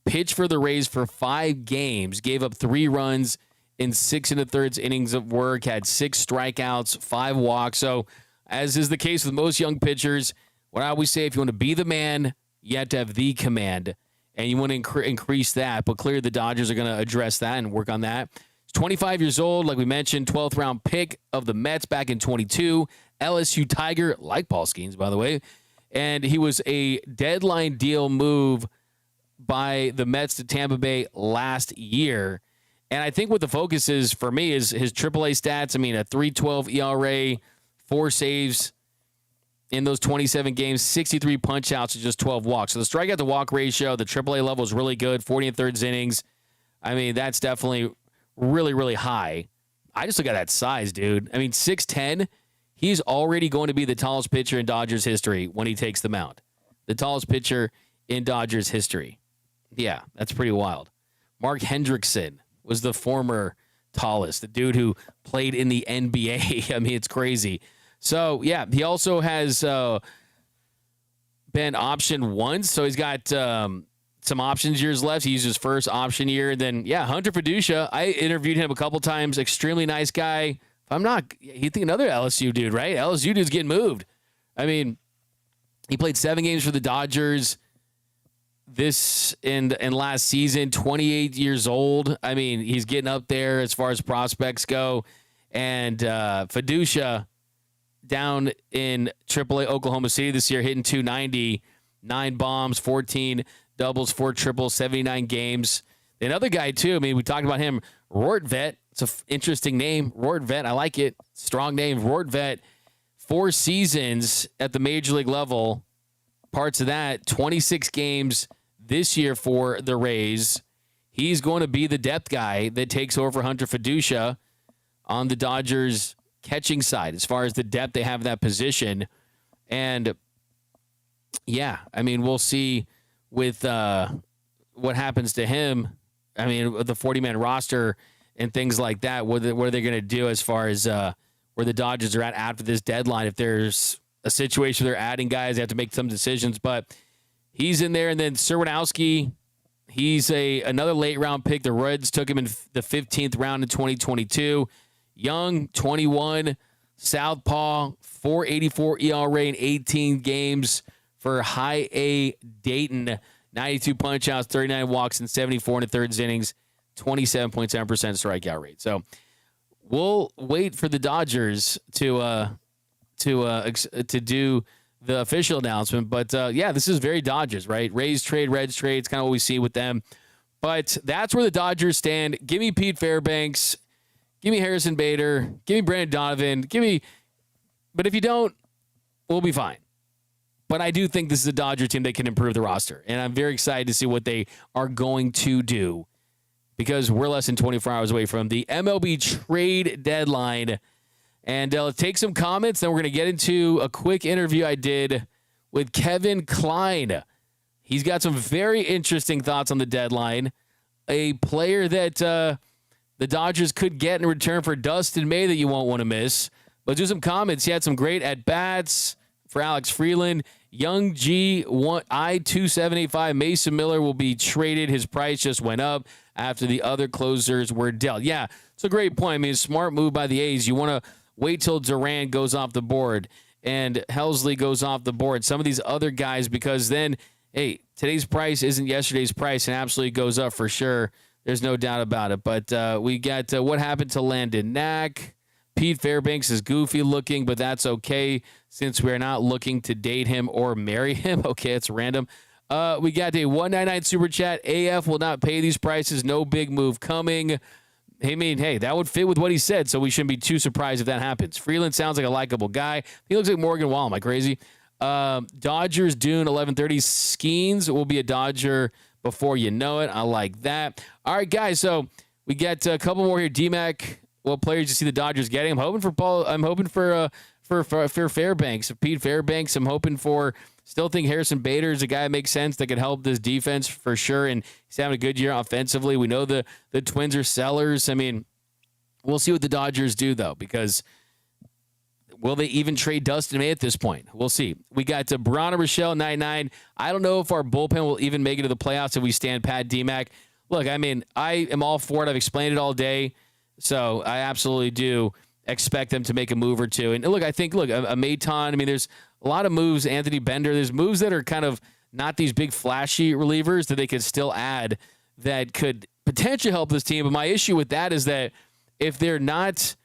Pitched for the Rays for 5 games. Gave up 3 runs in 6 1/3 innings of work. Had 6 strikeouts, 5 walks. So, as is the case with most young pitchers, what I always say, if you want to be the man, you have to have the command. And you want to increase that. But clearly the Dodgers are going to address that and work on that. He's 25 years old. Like we mentioned, 12th round pick of the Mets back in 22. LSU Tiger, like Paul Skeens, by the way. And he was a deadline deal move by the Mets to Tampa Bay last year. And I think what the focus is for me is his AAA stats. I mean, a 3.12 ERA, 4 saves in those 27 games, 63 punch outs and just 12 walks. So the strikeout to walk ratio, the AAA level is really good, 40 1/3 innings. I mean, that's definitely really, really high. I just look at that size, dude. I mean, 6'10", he's already going to be the tallest pitcher in Dodgers history when he takes the mound. The tallest pitcher in Dodgers history. Yeah, that's pretty wild. Mark Hendrickson was the former tallest, the dude who played in the NBA. I mean, it's crazy. So, yeah, he also has been optioned once. So he's got some options years left. He used his first option year. And then, yeah, Hunter Feduccia, I interviewed him a couple times. Extremely nice guy. If I'm not, you think another LSU dude, right? LSU dude's getting moved. I mean, he played 7 games for the Dodgers this and last season, 28 years old. I mean, he's getting up there as far as prospects go. And Feduccia down in AAA Oklahoma City this year, hitting 290, 9 bombs, 14 doubles, 4 triples, 79 games. Another guy, too, I mean, we talked about him, Rortvedt. It's an interesting name, Rortvedt. I like it. Strong name, Rortvedt. 4 seasons at the major league level. Parts of that, 26 games this year for the Rays. He's going to be the depth guy that takes over Hunter Feduccia on the Dodgers catching side as far as the depth they have in that position. And, yeah, I mean, we'll see with what happens to him. I mean, with the 40-man roster and things like that, what are they going to do as far as where the Dodgers are at after this deadline? If there's a situation where they're adding guys, they have to make some decisions. But he's in there. And then Serwinowski, he's another late-round pick. The Reds took him in the 15th round in 2022. Young, 21, southpaw, 4.84 ERA in 18 games for High A Dayton. 92 punch-outs, 39 walks, and 74 in the third innings, 27.7% strikeout rate. So we'll wait for the Dodgers to do the official announcement. But, yeah, this is very Dodgers, right? Rays trade, Reds trade. It's kind of what we see with them. But that's where the Dodgers stand. Give me Pete Fairbanks. Give me Harrison Bader. Give me Brandon Donovan. But if you don't, we'll be fine. But I do think this is a Dodger team that can improve the roster. And I'm very excited to see what they are going to do because we're less than 24 hours away from the MLB trade deadline. And let's take some comments. Then we're going to get into a quick interview I did with Kevin Klein. He's got some very interesting thoughts on the deadline. A player that the Dodgers could get in return for Dustin May that you won't want to miss. But do some comments. He had some great at-bats for Alex Freeland. Young G, I-2785, Mason Miller will be traded. His price just went up after the other closers were dealt. Yeah, it's a great point. I mean, a smart move by the A's. You want to wait till Duran goes off the board and Helsley goes off the board. Some of these other guys, because then, hey, today's price isn't yesterday's price and absolutely goes up for sure. There's no doubt about it. But we got what happened to Landon Knack. Pete Fairbanks is goofy looking, but that's okay since we're not looking to date him or marry him. Okay, it's random. We got a 199 super chat. AF will not pay these prices. No big move coming. I mean, hey, that would fit with what he said, so we shouldn't be too surprised if that happens. Freeland sounds like a likable guy. He looks like Morgan Wall. Am I crazy? Dodgers, Dune, 11:30. Skeens will be a Dodger before you know it. I like that. All right, guys, so we got a couple more here. DMAC, what players you see the Dodgers getting? I'm hoping for Fairbanks. Pete Fairbanks, I'm hoping for. Still think Harrison Bader is a guy that makes sense that could help this defense for sure, and he's having a good year offensively. We know the Twins are sellers. I mean, we'll see what the Dodgers do, though, because will they even trade Dustin May at this point? We'll see. We got Brana Rochelle, 99. I don't know if our bullpen will even make it to the playoffs if we stand pat DMAC. Look, I mean, I am all for it. I've explained it all day, so I absolutely do expect them to make a move or two. And look, I think, a Maton, I mean, there's a lot of moves, Anthony Bender. There's moves that are kind of not these big flashy relievers that they could still add that could potentially help this team. But my issue with that is that if they're not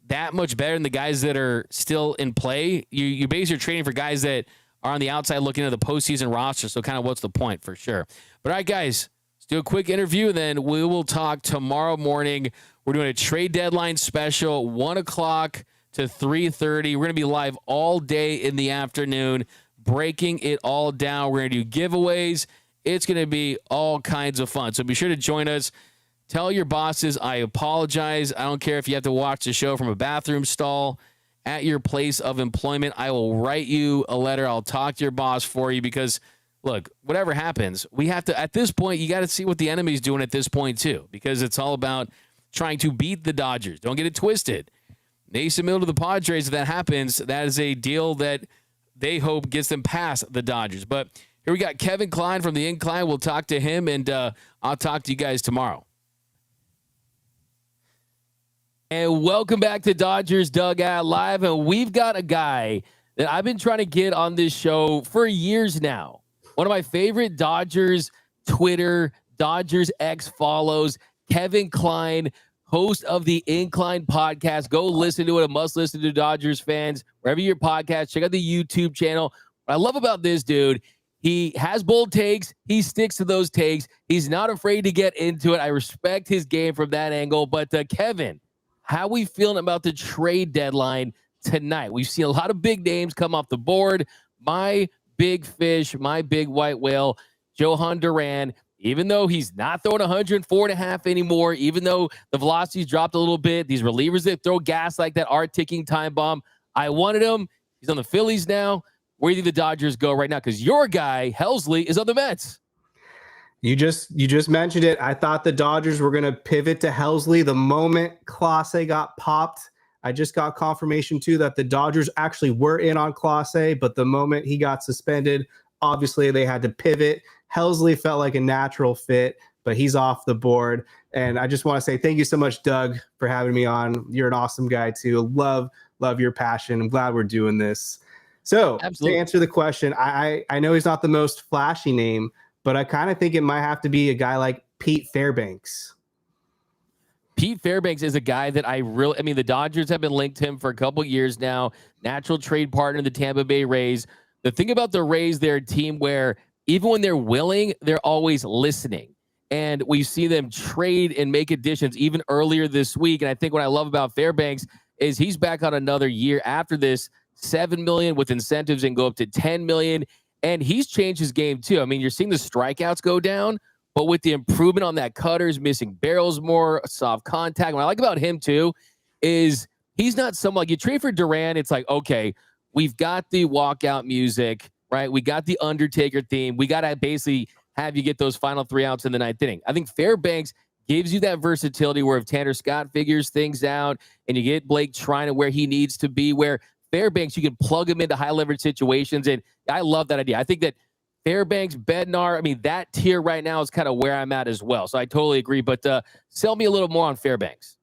that much better than the guys that are still in play, you basically are trading for guys that are on the outside looking at the postseason roster. So kind of what's the point for sure. But all right, guys, let's do a quick interview, and then we will talk tomorrow morning. We're doing a trade deadline special, 1 o'clock to 3:30. We're going to be live all day in the afternoon, breaking it all down. We're going to do giveaways. It's going to be all kinds of fun. So be sure to join us. Tell your bosses I apologize. I don't care if you have to watch the show from a bathroom stall at your place of employment. I will write you a letter. I'll talk to your boss for you because, look, whatever happens, we have to, at this point, you got to see what the enemy's doing at this point too, because it's all about trying to beat the Dodgers. Don't get it twisted. Mason Mill to the Padres, if that happens, that is a deal that they hope gets them past the Dodgers. But here we got Kevin Klein from the Incline. We'll talk to him, and I'll talk to you guys tomorrow. And welcome back to Dodgers Dugout Live. And we've got a guy that I've been trying to get on this show for years now. One of my favorite Dodgers Twitter, Dodgers X follows, Kevin Klein, host of the Incline podcast. Go listen to it. A must listen to, Dodgers fans. Wherever your podcast, check out the YouTube channel. What I love about this dude, he has bold takes. He sticks to those takes. He's not afraid to get into it. I respect his game from that angle. But Kevin, how we feeling about the trade deadline tonight? We've seen a lot of big names come off the board. My big fish, my big white whale, Johan Duran. Even though he's not throwing 104.5 anymore, even though the velocity's dropped a little bit, these relievers that throw gas like that are ticking time bomb. I wanted him. He's on the Phillies now. Where do you think the Dodgers go right now? Because your guy, Helsley, is on the Mets. You just mentioned it. I thought the Dodgers were going to pivot to Helsley the moment Clase got popped. I just got confirmation, too, that the Dodgers actually were in on Clase, but the moment he got suspended, obviously they had to pivot. Helsley felt like a natural fit, but he's off the board. And I just want to say thank you so much, Doug, for having me on. You're an awesome guy, too. Love your passion. I'm glad we're doing this. So Absolutely. To answer the question, I know he's not the most flashy name, but I kind of think it might have to be a guy like Pete Fairbanks. Pete Fairbanks is a guy that the Dodgers have been linked to him for a couple years now. Natural trade partner in the Tampa Bay Rays. The thing about the Rays, they're a team where even when they're willing, they're always listening. And we see them trade and make additions even earlier this week. And I think what I love about Fairbanks is he's back on another year after this, $7 million with incentives and go up to $10 million. And he's changed his game too. I mean, you're seeing the strikeouts go down, but with the improvement on that cutters, missing barrels more, soft contact. What I like about him too is he's not someone like you trade for Duran. It's like, okay, we've got the walkout music, right? We got the Undertaker theme. We got to basically have you get those final 3 outs in the ninth inning. I think Fairbanks gives you that versatility where if Tanner Scott figures things out and you get Blake Trine where he needs to be, where Fairbanks, you can plug him into high leverage situations. And I love that idea. I think that Fairbanks, Bednar, that tier right now is kind of where I'm at as well. So I totally agree. But sell me a little more on Fairbanks.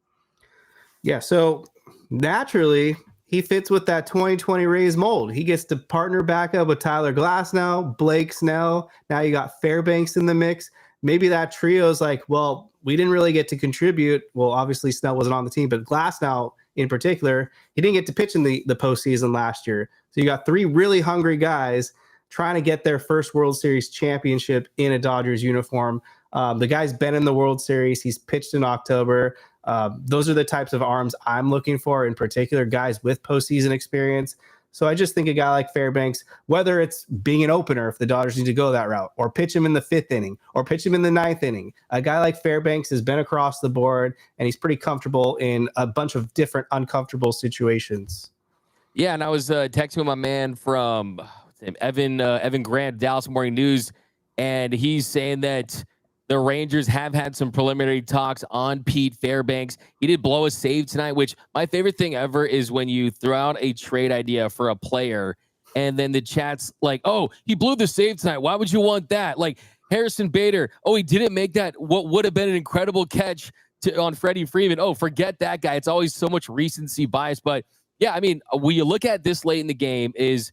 Yeah, so naturally, he fits with that 2020 Rays mold. He gets to partner back up with Tyler Glasnow, Blake Snell. Now you got Fairbanks in the mix. Maybe that trio is like, well, we didn't really get to contribute. Well, obviously Snell wasn't on the team, but Glasnow in particular, he didn't get to pitch in the postseason last year. So you got 3 really hungry guys trying to get their first World Series championship in a Dodgers uniform. The guy's been in the World Series. He's pitched in October. Those are the types of arms I'm looking for, in particular, guys with postseason experience. So I just think a guy like Fairbanks, whether it's being an opener if the Dodgers need to go that route, or pitch him in the 5th inning, or pitch him in the 9th inning, a guy like Fairbanks has been across the board, and he's pretty comfortable in a bunch of different uncomfortable situations. Yeah, and I was texting with my man from Evan Grant, Dallas Morning News, and he's saying that the Rangers have had some preliminary talks on Pete Fairbanks. He did blow a save tonight, which my favorite thing ever is when you throw out a trade idea for a player and then the chat's like, oh, he blew the save tonight. Why would you want that? Like Harrison Bader, oh, he didn't make that what would have been an incredible catch on Freddie Freeman. Oh, forget that guy. It's always so much recency bias. But yeah, when you look at this late in the game is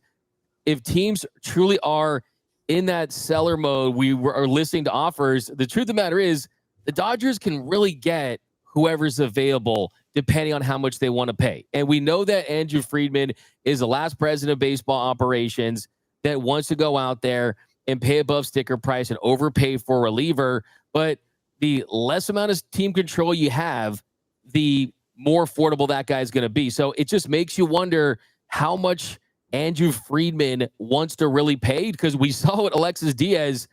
if teams truly are in that seller mode, we are listening to offers. The truth of the matter is the Dodgers can really get whoever's available depending on how much they want to pay. And we know that Andrew Friedman is the last president of baseball operations that wants to go out there and pay above sticker price and overpay for a reliever. But the less amount of team control you have, the more affordable that guy is going to be. So it just makes you wonder how much Andrew Friedman wants to really pay, because we saw what Alexis Diaz,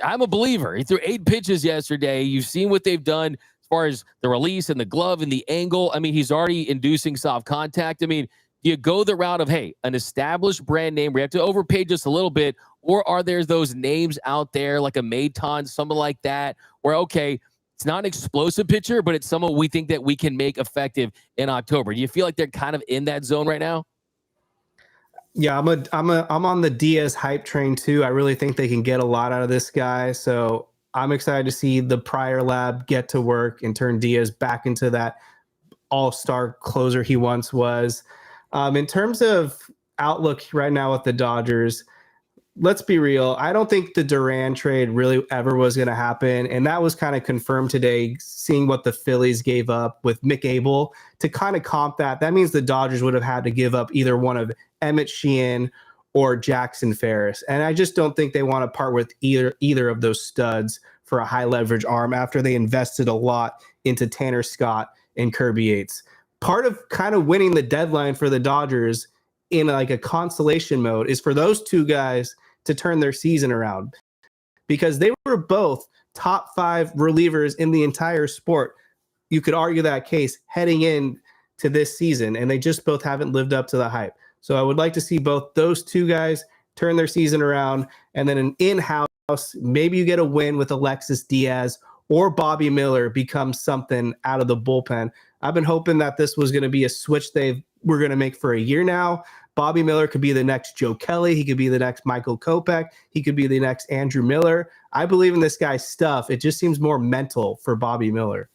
I'm a believer. He threw 8 pitches yesterday. You've seen what they've done as far as the release and the glove and the angle. He's already inducing soft contact. Do you go the route of, hey, an established brand name, we have to overpay just a little bit, or are there those names out there like a Maton, something like that, where, okay, it's not an explosive pitcher, but it's someone we think that we can make effective in October. Do you feel like they're kind of in that zone right now? Yeah, I'm on the Diaz hype train too. I really think they can get a lot out of this guy. So I'm excited to see the Prior lab get to work and turn Diaz back into that all-star closer he once was. In terms of outlook right now with the Dodgers, let's be real. I don't think the Duran trade really ever was going to happen. And that was kind of confirmed today, seeing what the Phillies gave up with Mick Abel to kind of comp that. That means the Dodgers would have had to give up either one of Emmet Sheehan or Jackson Ferris. And I just don't think they want to part with either of those studs for a high leverage arm after they invested a lot into Tanner Scott and Kirby Yates. Part of kind of winning the deadline for the Dodgers in like a consolation mode is for those two guys to turn their season around, because they were both top 5 relievers in the entire sport. You could argue that case heading in to this season, and they just both haven't lived up to the hype. So I would like to see both those two guys turn their season around, and then an in-house, maybe you get a win with Alexis Diaz or Bobby Miller becomes something out of the bullpen. I've been hoping that this was going to be a switch we're going to make for a year now. Bobby Miller could be the next Joe Kelly. He could be the next Michael Kopech. He could be the next Andrew Miller. I believe in this guy's stuff. It just seems more mental for Bobby Miller.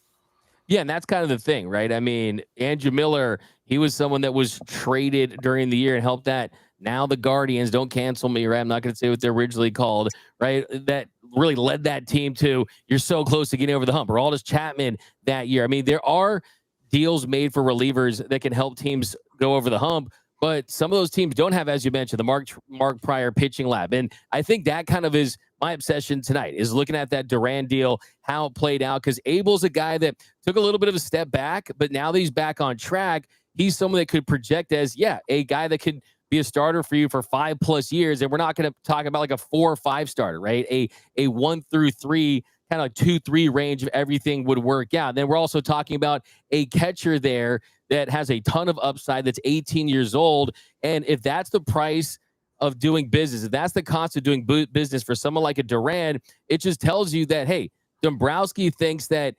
Yeah, and that's kind of the thing, right? I mean, Andrew Miller, he was someone that was traded during the year and helped that. Now the Guardians, don't cancel me, right? I'm not going to say what they're originally called, right? That really led that team to, you're so close to getting over the hump. Aroldis Chapman that year. I mean, there are deals made for relievers that can help teams go over the hump, but some of those teams don't have, as you mentioned, the Mark Prior pitching lab. And I think that kind of is my obsession tonight, is looking at that Duran deal, how it played out, because Abel's a guy that took a little bit of a step back, but now that he's back on track, he's someone that could project as, a guy that could be a starter for you for 5+ years. And we're not going to talk about like a 4 or 5 starter, right? A 1 through 3, kind of like 2-3 range of everything would work out. And then we're also talking about a catcher there that has a ton of upside, that's 18 years old. And if that's the price of doing business, if that's the cost of doing business for someone like a Duran, it just tells you that, hey, Dombrowski thinks that,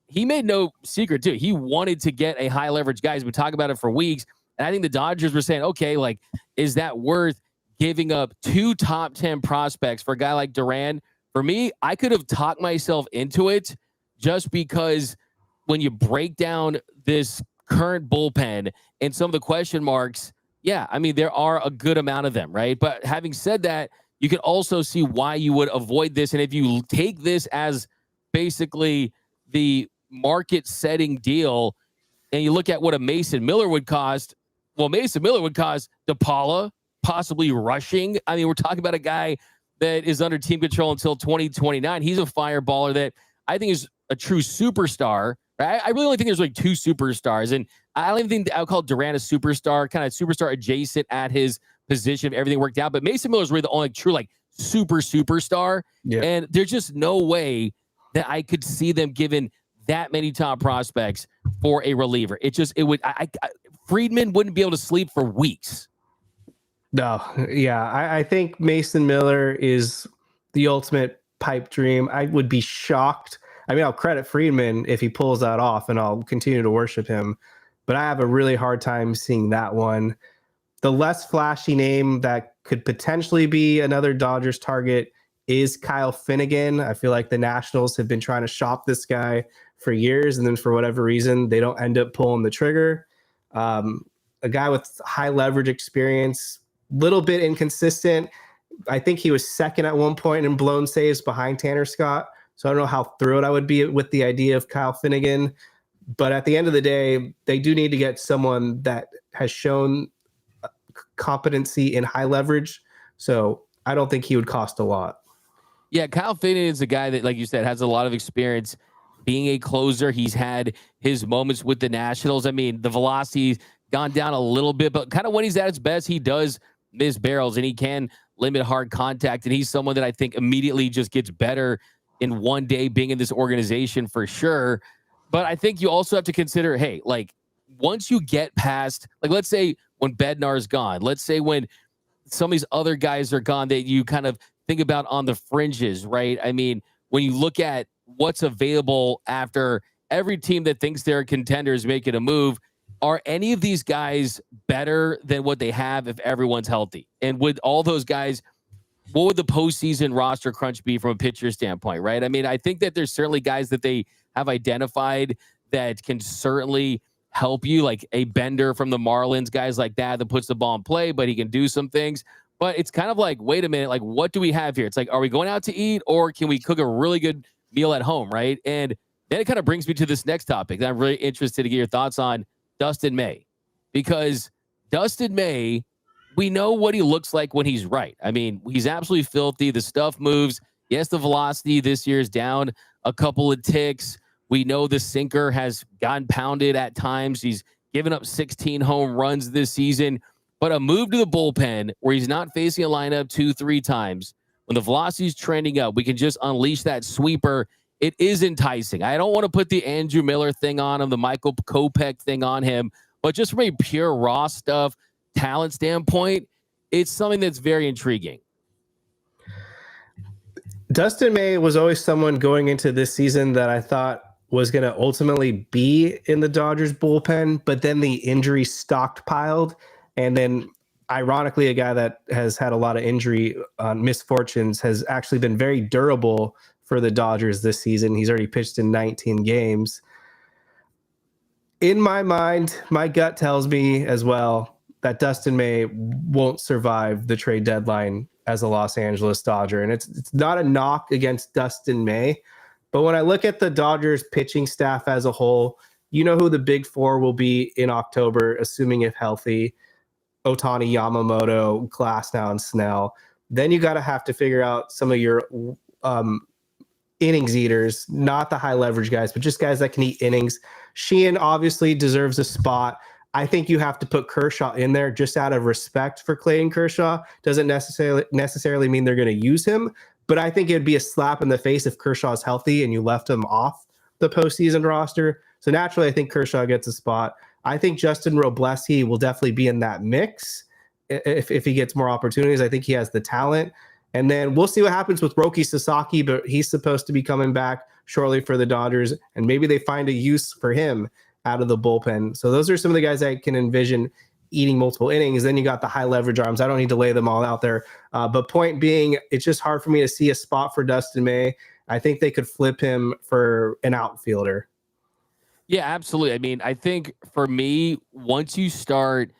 he made no secret too, he wanted to get a high leverage guy. He's been talking about it for weeks. And I think the Dodgers were saying, okay, like, is that worth giving up 2 top 10 prospects for a guy like Duran? For me, I could have talked myself into it, just because when you break down this current bullpen and some of the question marks, I mean, there are a good amount of them, right? But having said that, you can also see why you would avoid this. And if you take this as basically the market setting deal, and you look at what a Mason Miller would cost, well, Mason Miller would cost DePaula, possibly rushing. I mean, we're talking about a guy that is under team control until 2029. He's a fireballer that I think is a true superstar. Right? I really only think there's like 2 superstars, and I don't even think I would call Duran a superstar, kind of superstar adjacent at his position if everything worked out. But Mason Miller is really the only true like superstar. Yeah. And there's just no way that I could see them giving that many top prospects for a reliever. Friedman wouldn't be able to sleep for weeks. No, I think Mason Miller is the ultimate pipe dream. I would be shocked. I mean, I'll credit Friedman if he pulls that off, and I'll continue to worship him. But I have a really hard time seeing that one. The less flashy name that could potentially be another Dodgers target is Kyle Finnegan. I feel like the Nationals have been trying to shop this guy for years, and then for whatever reason, they don't end up pulling the trigger. A guy with high leverage experience, little bit inconsistent. I think he was second at one point in blown saves behind Tanner Scott. So I don't know how thrilled I would be with the idea of Kyle Finnegan. But at the end of the day, they do need to get someone that has shown competency in high leverage. So I don't think he would cost a lot. Yeah, Kyle Finnegan is a guy that, like you said, has a lot of experience being a closer. He's had his moments with the Nationals. I mean, the velocity's gone down a little bit, but kind of when he's at his best, he does miss barrels and he can limit hard contact. And he's someone that I think immediately just gets better in one day being in this organization for sure. But I think you also have to consider, hey, like once you get past, like let's say when Bednar's gone, let's say when some of these other guys are gone that you kind of think about on the fringes, right? I mean, when you look at what's available after every team that thinks they're a contender is making a move. Are any of these guys better than what they have if everyone's healthy? And with all those guys, what would the postseason roster crunch be from a pitcher standpoint, right? I mean, I think that there's certainly guys that they have identified that can certainly help you, like a Bender from the Marlins, guys like that puts the ball in play, but he can do some things. But it's kind of like, wait a minute, like, what do we have here? It's like, are we going out to eat, or can we cook a really good meal at home, right? And then it kind of brings me to this next topic that I'm really interested to get your thoughts on, Dustin May. Because Dustin May, we know what he looks like when he's right. I mean, he's absolutely filthy. The stuff moves. Yes, the velocity this year is down a couple of ticks. We know the sinker has gotten pounded at times. He's given up 16 home runs this season. But a move to the bullpen where he's not facing a lineup 2-3 times, when the velocity is trending up, we can just unleash that sweeper. It is enticing. I don't want to put the Andrew Miller thing on him, the Michael Kopech thing on him, but just from a pure raw stuff, talent standpoint, it's something that's very intriguing. Dustin May was always someone going into this season that I thought was going to ultimately be in the Dodgers bullpen, but then the injury stockpiled. And then ironically, a guy that has had a lot of injury misfortunes has actually been very durable for the Dodgers this season. He's already pitched in 19 games. In my mind, my gut tells me as well that Dustin May won't survive the trade deadline as a Los Angeles Dodger. And it's not a knock against Dustin May, but when I look at the Dodgers pitching staff as a whole, you know who the big four will be in October, assuming if healthy: Ohtani, Yamamoto, Glasnow, and Snell. Then you got to have to figure out some of your innings eaters, not the high leverage guys, but just guys that can eat innings. Sheehan obviously deserves a spot. I think you have to put Kershaw in there just out of respect for Clayton Kershaw. Doesn't necessarily mean they're going to use him, but I think it'd be a slap in the face if Kershaw's healthy and you left him off the postseason roster. So naturally, I think Kershaw gets a spot. I think Justin Robleski will definitely be in that mix if he gets more opportunities. I think he has the talent. And then we'll see what happens with Roki Sasaki, but he's supposed to be coming back shortly for the Dodgers, and maybe they find a use for him out of the bullpen. So those are some of the guys I can envision eating multiple innings. Then you got the high leverage arms. I don't need to lay them all out there. But point being, it's just hard for me to see a spot for Dustin May. I think they could flip him for an outfielder. Yeah, absolutely. I mean, I think for me, once you start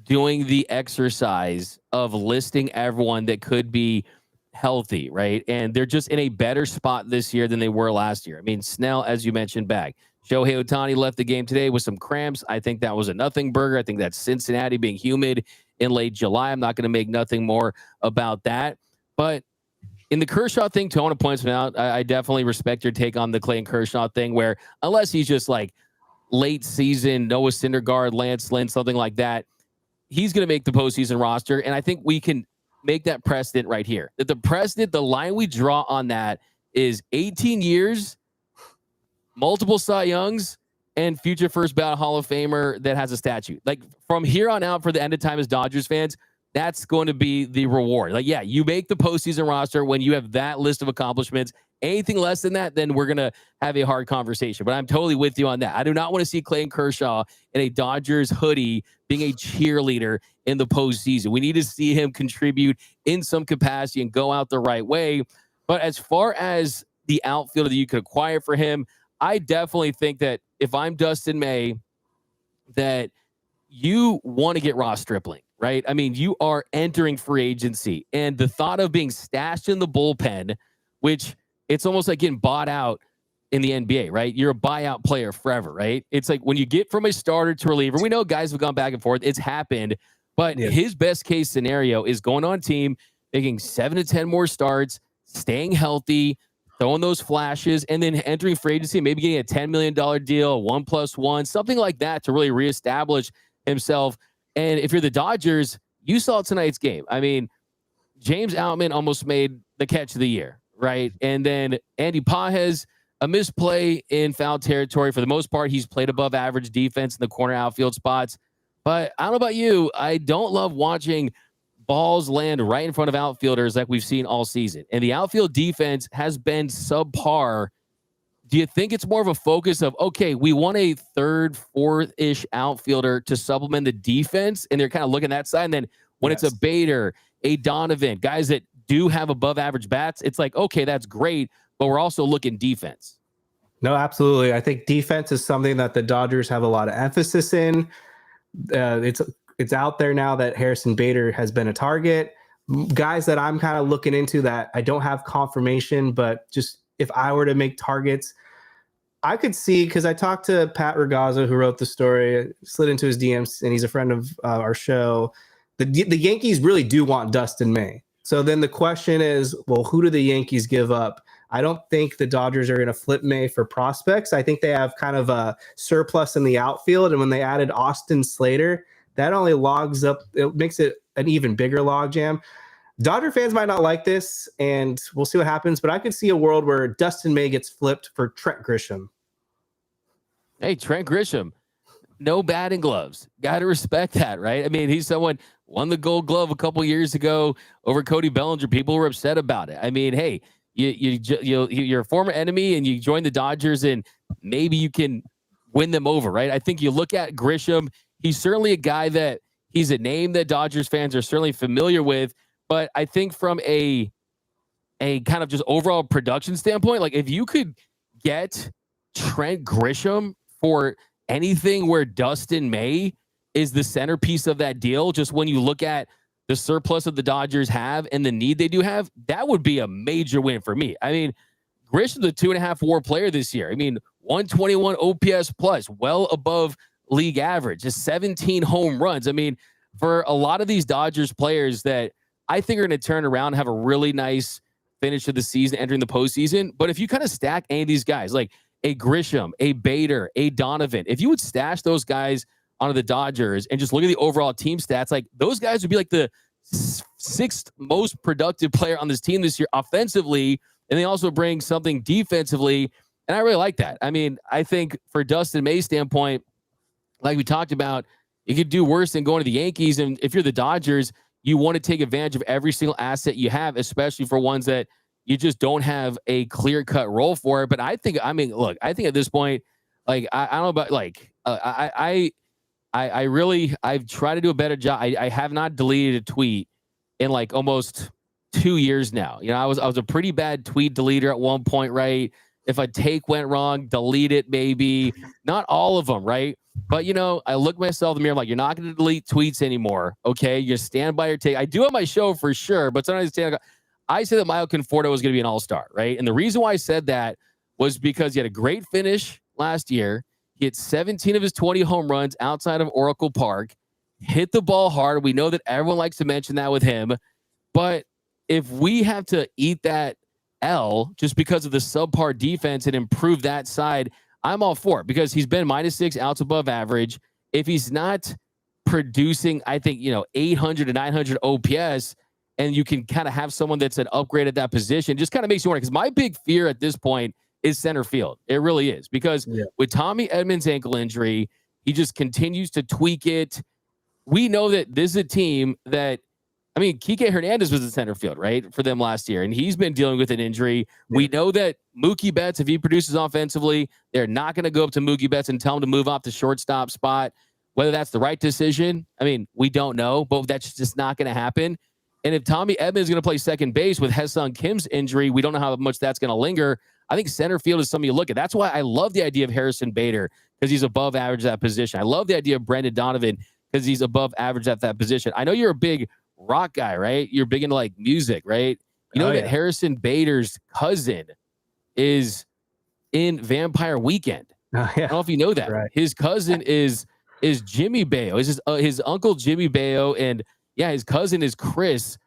doing the exercise of listing everyone that could be healthy, right? And they're just in a better spot this year than they were last year. I mean, Snell, as you mentioned, back. Shohei Ohtani left the game today with some cramps. I think that was a nothing burger. I think that's Cincinnati being humid in late July. I'm not going to make nothing more about that. But in the Kershaw thing, too, I want to point something out. I definitely respect your take on the Clayton Kershaw thing, where unless he's just like late season, Noah Syndergaard, Lance Lynn, something like that, he's going to make the postseason roster. And I think we can make that precedent right here. That the precedent, the line we draw on that is 18 years, multiple Cy Youngs, and future first ballot Hall of Famer that has a statue. Like from here on out for the end of time as Dodgers fans, that's going to be the reward. Like, yeah, you make the postseason roster when you have that list of accomplishments. Anything less than that, then we're going to have a hard conversation. But I'm totally with you on that. I do not want to see Clayton Kershaw in a Dodgers hoodie being a cheerleader in the postseason. We need to see him contribute in some capacity and go out the right way. But as far as the outfielder that you could acquire for him, I definitely think that if I'm Dustin May, that you want to get Ross Stripling, right? I mean, you are entering free agency, and the thought of being stashed in the bullpen, which it's almost like getting bought out in the NBA, right? You're a buyout player forever, right? It's like when you get from a starter to reliever, we know guys have gone back and forth. It's happened, but his best case scenario is going on team, making 7 to 10 more starts, staying healthy, throwing those flashes, and then entering free agency, maybe getting a $10 million deal, 1+1, something like that to really reestablish himself. And if you're the Dodgers, you saw tonight's game. I mean, James Outman almost made the catch of the year, right? And then Andy Pages, a misplay in foul territory. For the most part, he's played above average defense in the corner outfield spots. But I don't know about you, I don't love watching balls land right in front of outfielders like we've seen all season. And the outfield defense has been subpar do you think it's more of a focus of, okay, we want a third, fourth-ish outfielder to supplement the defense, and they're kind of looking that side, and then when it's a Bader, a Donovan, guys that do have above average bats, it's like, okay, that's great, but we're also looking defense. No, absolutely. I think defense is something that the Dodgers have a lot of emphasis in. It's out there now that Harrison Bader has been a target. Guys that I'm kind of looking into that I don't have confirmation, but just if I were to make targets, I could see, because I talked to Pat Ragazza, who wrote the story, slid into his DMs, and he's a friend of our show. The Yankees really do want Dustin May. So then the question is, well, who do the Yankees give up? I don't think the Dodgers are going to flip May for prospects. I think they have kind of a surplus in the outfield. And when they added Austin Slater, that only logs up. It makes it an even bigger logjam. Dodger fans might not like this, and we'll see what happens. But I could see a world where Dustin May gets flipped for Trent Grisham. Hey, Trent Grisham, no batting gloves. Got to respect that, right? I mean, he's someone won the Gold Glove a couple years ago over Cody Bellinger. People were upset about it. I mean, hey, you're a former enemy and you join the Dodgers, and maybe you can win them over, right? I think you look at Grisham. He's certainly a guy that he's a name that Dodgers fans are certainly familiar with. But I think from a kind of just overall production standpoint, like if you could get Trent Grisham for anything where Dustin May is the centerpiece of that deal, just when you look at the surplus that the Dodgers have and the need they do have, that would be a major win for me. I mean, Grisham's a 2.5 WAR player this year. I mean, 121 OPS plus, well above league average, just 17 home runs. I mean, for a lot of these Dodgers players that I think are going to turn around and have a really nice finish of the season entering the postseason. But if you kind of stack any of these guys, like a Grisham, a Bader, a Donovan, if you would stash those guys onto the Dodgers and just look at the overall team stats, like those guys would be like the sixth most productive player on this team this year offensively. And they also bring something defensively. And I really like that. I mean, I think for Dustin May's standpoint, like we talked about, you could do worse than going to the Yankees. And if you're the Dodgers, you want to take advantage of every single asset you have, especially for ones that you just don't have a clear-cut role for. But I think at this point, like, I don't know about, like, I've tried to do a better job. I have not deleted a tweet in like almost 2 years now. You know, I was a pretty bad tweet deleter at one point, right? If a take went wrong, delete it, maybe. Not all of them, right? But, you know, I look myself in the mirror, I'm like, you're not going to delete tweets anymore, okay? You stand by your take. I do on my show for sure, but sometimes I said that Michael Conforto was going to be an all-star, right? And the reason why I said that was because he had a great finish last year. He hit 17 of his 20 home runs outside of Oracle Park, hit the ball hard. We know that everyone likes to mention that with him. But if we have to eat that L just because of the subpar defense and improve that side, I'm all for it because he's been -6 outs above average. If he's not producing, I think, 800 to 900 OPS, and you can kind of have someone that's an upgrade at that position, just kind of makes you wonder. Because my big fear at this point is center field. It really is. Because with Tommy Edmonds' ankle injury, he just continues to tweak it. We know that this is a team that, I mean, Kike Hernandez was in center field, right, for them last year, and he's been dealing with an injury. We know that Mookie Betts, if he produces offensively, they're not going to go up to Mookie Betts and tell him to move off the shortstop spot. Whether that's the right decision, I mean, we don't know, but that's just not going to happen. And if Tommy Edmonds is going to play second base with Hae-Sung Kim's injury, we don't know how much that's going to linger. I think center field is something you look at. That's why I love the idea of Harrison Bader, because he's above average at that position. I love the idea of Brendan Donovan because he's above average at that position. I know you're a big rock guy, right? You're big into like music, right? You know that Harrison Bader's cousin is in Vampire Weekend. I don't know if you know that. Right. His cousin is Jimmy Bayo. It's his uncle Jimmy Bayo, and his cousin is Chris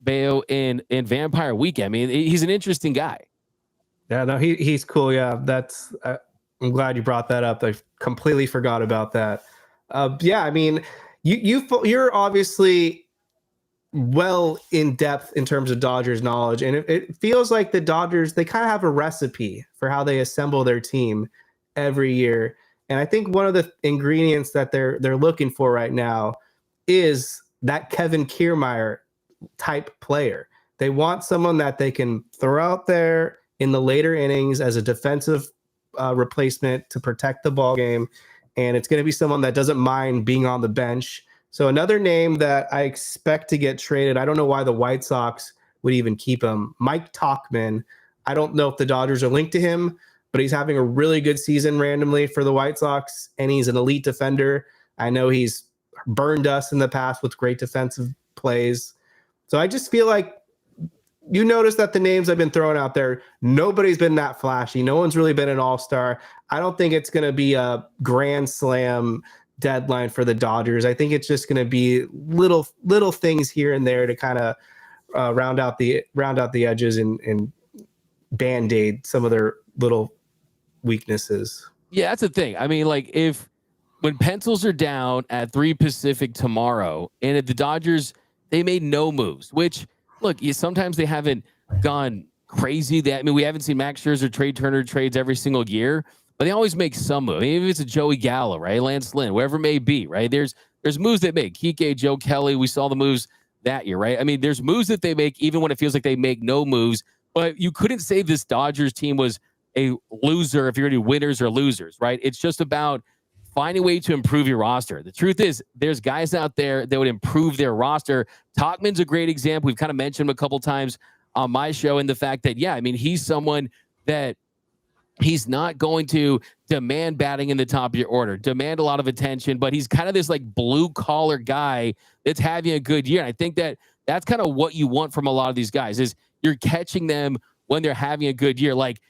Bayo in Vampire Weekend. I mean, he's an interesting guy. Yeah, no, he's cool. Yeah, that's. I'm glad you brought that up. I completely forgot about that. I mean, you're obviously well in depth in terms of Dodgers knowledge, and it feels like the Dodgers, they kind of have a recipe for how they assemble their team every year. And I think one of the ingredients that they're looking for right now is that Kevin Kiermaier type player. They want someone that they can throw out there in the later innings as a defensive replacement to protect the ball game, and it's going to be someone that doesn't mind being on the bench. So another name that I expect to get traded, I don't know why the White Sox would even keep him, Mike Tauchman. I don't know if the Dodgers are linked to him, but he's having a really good season randomly for the White Sox, and he's an elite defender. I know he's burned us in the past with great defensive plays. So I just feel like you notice that the names I've been throwing out there, nobody's been that flashy. No one's really been an all-star. I don't think it's going to be a grand slam deadline for the Dodgers. I think it's just going to be little things here and there to kind of round out the edges and band-aid some of their little weaknesses. Yeah, that's the thing. I mean, like when pencils are down at 3 Pacific tomorrow, and if the Dodgers, they made no moves, which look, sometimes they haven't gone crazy. We haven't seen Max Scherzer, Trey Turner trades every single year, but they always make some move. Maybe it's a Joey Gallo, right? Lance Lynn, whatever it may be, right? There's moves they make. Kike, Joe Kelly, we saw the moves that year, right? I mean, there's moves that they make even when it feels like they make no moves, but you couldn't say this Dodgers team was a loser if you're going to do winners or losers, right? It's just about finding a way to improve your roster. The truth is, there's guys out there that would improve their roster. Tauchman's a great example. We've kind of mentioned him a couple times on my show, and the fact that, yeah, I mean, he's someone that he's not going to demand batting in the top of your order, demand a lot of attention, but he's kind of this like blue collar guy that's having a good year. And I think that that's kind of what you want from a lot of these guys is you're catching them when they're having a good year. Like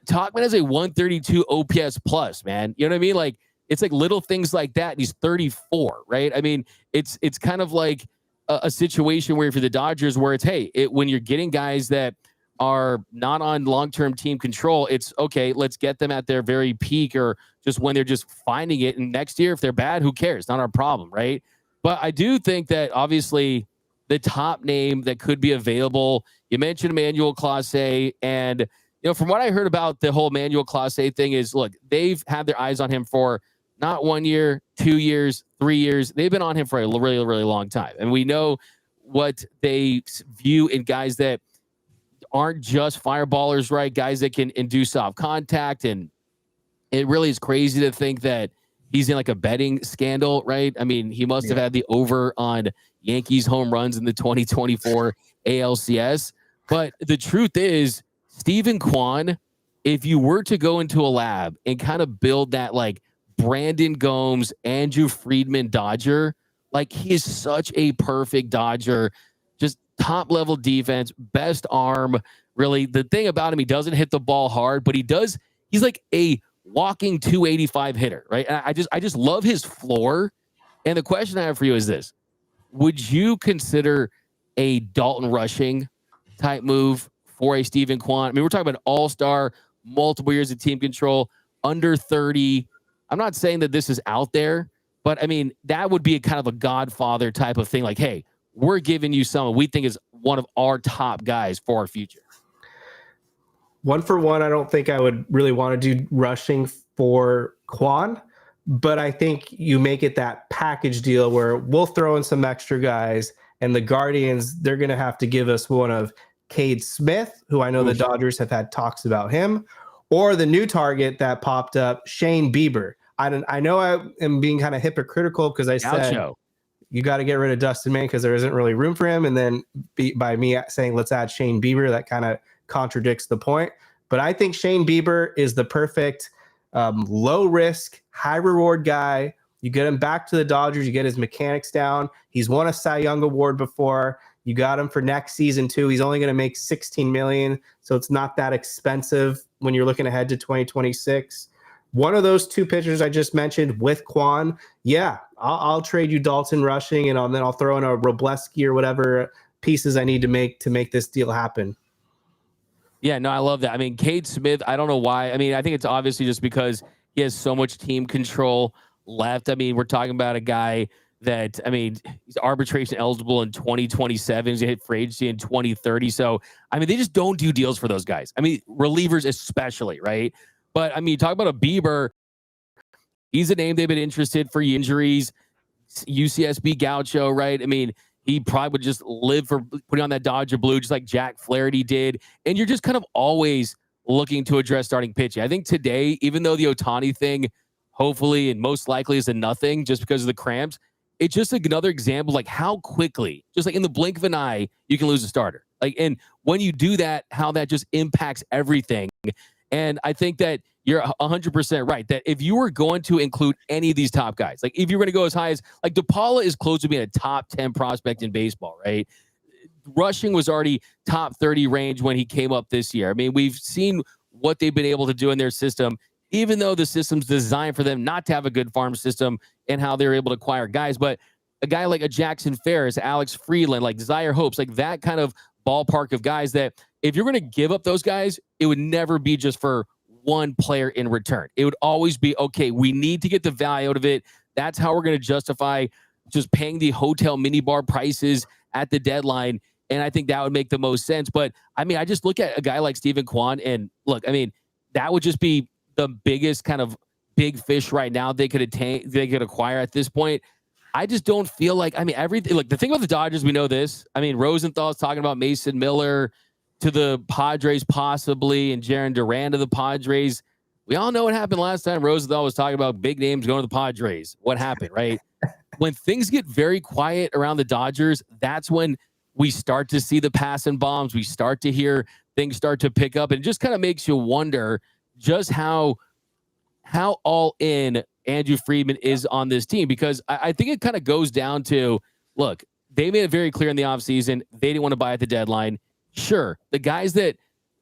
Tauchman has a 132 OPS plus, man. You know what I mean? Like, it's like little things like that. And he's 34, right? I mean, it's kind of like a situation where for the Dodgers where it's, hey, when you're getting guys that are not on long-term team control, it's okay, let's get them at their very peak or just when they're just finding it. And next year, if they're bad, who cares? Not our problem, right? But I do think that obviously the top name that could be available, you mentioned Emmanuel Clase, and you know, from what I heard about the whole Emmanuel Clase thing is, look, they've had their eyes on him for not 1 year, 2 years, 3 years. They've been on him for a really, really long time. And we know what they view in guys that aren't just fireballers, right? Guys that can induce soft contact. And it really is crazy to think that he's in like a betting scandal, right? I mean, he must have had the over on Yankees home runs in the 2024 ALCS. But the truth is, Stephen Kwan, if you were to go into a lab and kind of build that like Brandon Gomes, Andrew Friedman Dodger, like he is such a perfect Dodger, just top level defense, best arm. Really, the thing about him, he doesn't hit the ball hard, but he's like a walking 285 hitter, right? And I just love his floor. And the question I have for you is this: would you consider a Dalton Rushing type move for a Stephen Kwan? I mean, we're talking about all-star, multiple years of team control, under 30. I'm not saying that this is out there, but I mean, that would be a kind of a Godfather type of thing. Like, hey, we're giving you someone we think is one of our top guys for our future. 1 for 1, I don't think I would really want to do Rushing for Kwan, but I think you make it that package deal where we'll throw in some extra guys, and the Guardians, they're going to have to give us one of Cade Smith, who I know the Dodgers have had talks about him, or the new target that popped up, Shane Bieber. I know I am being kind of hypocritical because I said you got to get rid of Dustin May because there isn't really room for him. And then by me saying let's add Shane Bieber, that kind of contradicts the point. But I think Shane Bieber is the perfect low risk, high reward guy. You get him back to the Dodgers, you get his mechanics down. He's won a Cy Young Award before. You got him for next season too. He's only going to make $16 million, so it's not that expensive when you're looking ahead to 2026. One of those two pitchers I just mentioned with Kwan, yeah, I'll trade you Dalton Rushing, and then I'll throw in a Robleski or whatever pieces I need to make this deal happen. Yeah, no, I love that. I mean, Cade Smith, I don't know why. I mean, I think it's obviously just because he has so much team control left. I mean, we're talking about a guy that, I mean, he's arbitration eligible in 2027. He's hit free agency in 2030. So, I mean, they just don't do deals for those guys. I mean, relievers especially, right? But, I mean, you talk about a Bieber. He's a name they've been interested for injuries. UCSB Gaucho, right? I mean, he probably would just live for putting on that Dodger blue, just like Jack Flaherty did. And you're just kind of always looking to address starting pitching. I think today, even though the Ohtani thing, hopefully and most likely is a nothing just because of the cramps, it's just like another example of like how quickly, just like in the blink of an eye, you can lose a starter. Like, and when you do that, how that just impacts everything. And I think that you're 100% right, that if you were going to include any of these top guys, like if you're going to go as high as, like DePaula is close to being a top 10 prospect in baseball, right? Rushing was already top 30 range when he came up this year. I mean, we've seen what they've been able to do in their system, even though the system's designed for them not to have a good farm system and how they're able to acquire guys. But a guy like a Jackson Ferris, Alex Freeland, like Zaire Hopes, like that kind of ballpark of guys that if you're going to give up those guys, it would never be just for one player in return. It would always be, okay, we need to get the value out of it. That's how we're going to justify just paying the hotel minibar prices at the deadline. And I think that would make the most sense. But I mean, I just look at a guy like Steven Kwan and look, I mean, that would just be the biggest kind of big fish right now they could attain, they could acquire at this point. I just don't feel like, I mean, everything, like the thing about the Dodgers, we know this. I mean, Rosenthal's talking about Mason Miller to the Padres possibly, and Jarren Duran to the Padres. We all know what happened last time. Rosenthal was talking about big names going to the Padres. What happened, right? When things get very quiet around the Dodgers, that's when we start to see the passing bombs. We start to hear things start to pick up, and it just kind of makes you wonder just how all in Andrew Friedman is on this team, because I think it kind of goes down to, look, they made it very clear in the offseason they didn't want to buy at the deadline. Sure, the guys that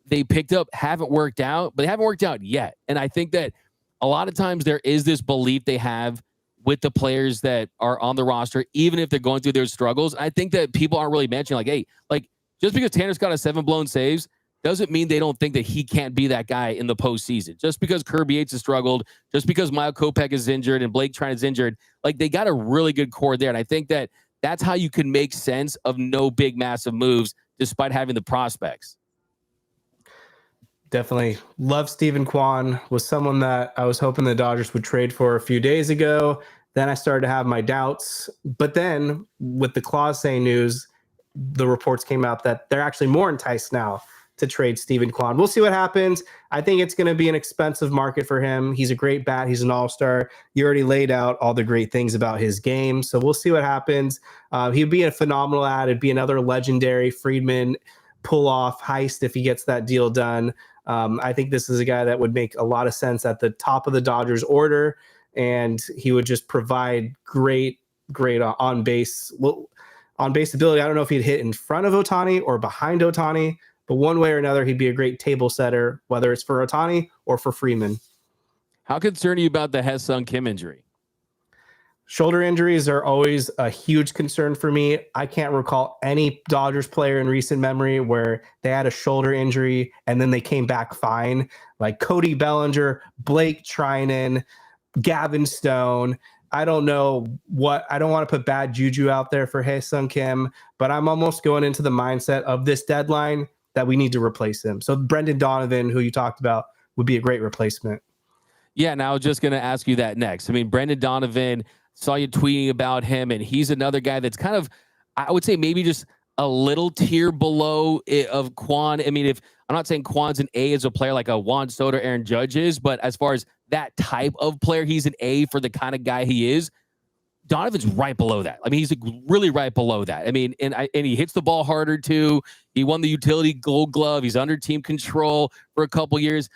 they picked up haven't worked out, but they haven't worked out yet. And I think that a lot of times there is this belief they have with the players that are on the roster, even if they're going through their struggles. I think that people aren't really mentioning, like, hey, like just because Tanner Scott has 7 blown saves doesn't mean they don't think that he can't be that guy in the postseason. Just because Kirby Yates has struggled, just because Mile Kopech is injured and Blake Trine is injured, like they got a really good core there. And I think that that's how you can make sense of no big, massive moves despite having the prospects. Definitely love Steven Kwan. Was someone that I was hoping the Dodgers would trade for a few days ago. Then I started to have my doubts. But then with the Clause news, the reports came out that they're actually more enticed now to trade Steven Kwan. We'll see what happens. I think it's going to be an expensive market for him. He's a great bat. He's an all-star. You already laid out all the great things about his game. So we'll see what happens. He'd be a phenomenal ad. It'd be another legendary Friedman pull-off heist if he gets that deal done. I think this is a guy that would make a lot of sense at the top of the Dodgers order, and he would just provide great on-base ability. I don't know if he'd hit in front of Ohtani or behind Ohtani, but one way or another, he'd be a great table setter, whether it's for Ohtani or for Freeman. How concerned are you about the Hye-Sung Kim injury? Shoulder injuries are always a huge concern for me. I can't recall any Dodgers player in recent memory where they had a shoulder injury and then they came back fine. Like Cody Bellinger, Blake Trinan, Gavin Stone. I don't know what, I don't want to put bad juju out there for Hye-Sung Kim, but I'm almost going into the mindset of this deadline that we need to replace him. So Brendan Donovan, who you talked about, would be a great replacement. Yeah, and I was just going to ask you that next. I mean, Brendan Donovan, saw you tweeting about him, and he's another guy that's kind of, I would say maybe just a little tier below of Kwan. I mean, if I'm not saying Kwan's an A as a player like a Juan Soto, Aaron Judge is, but as far as that type of player, he's an A for the kind of guy he is. Donovan's right below that. I mean, he's really right below that. I mean, and he hits the ball harder too. He won the utility Gold Glove. He's under team control for a couple years.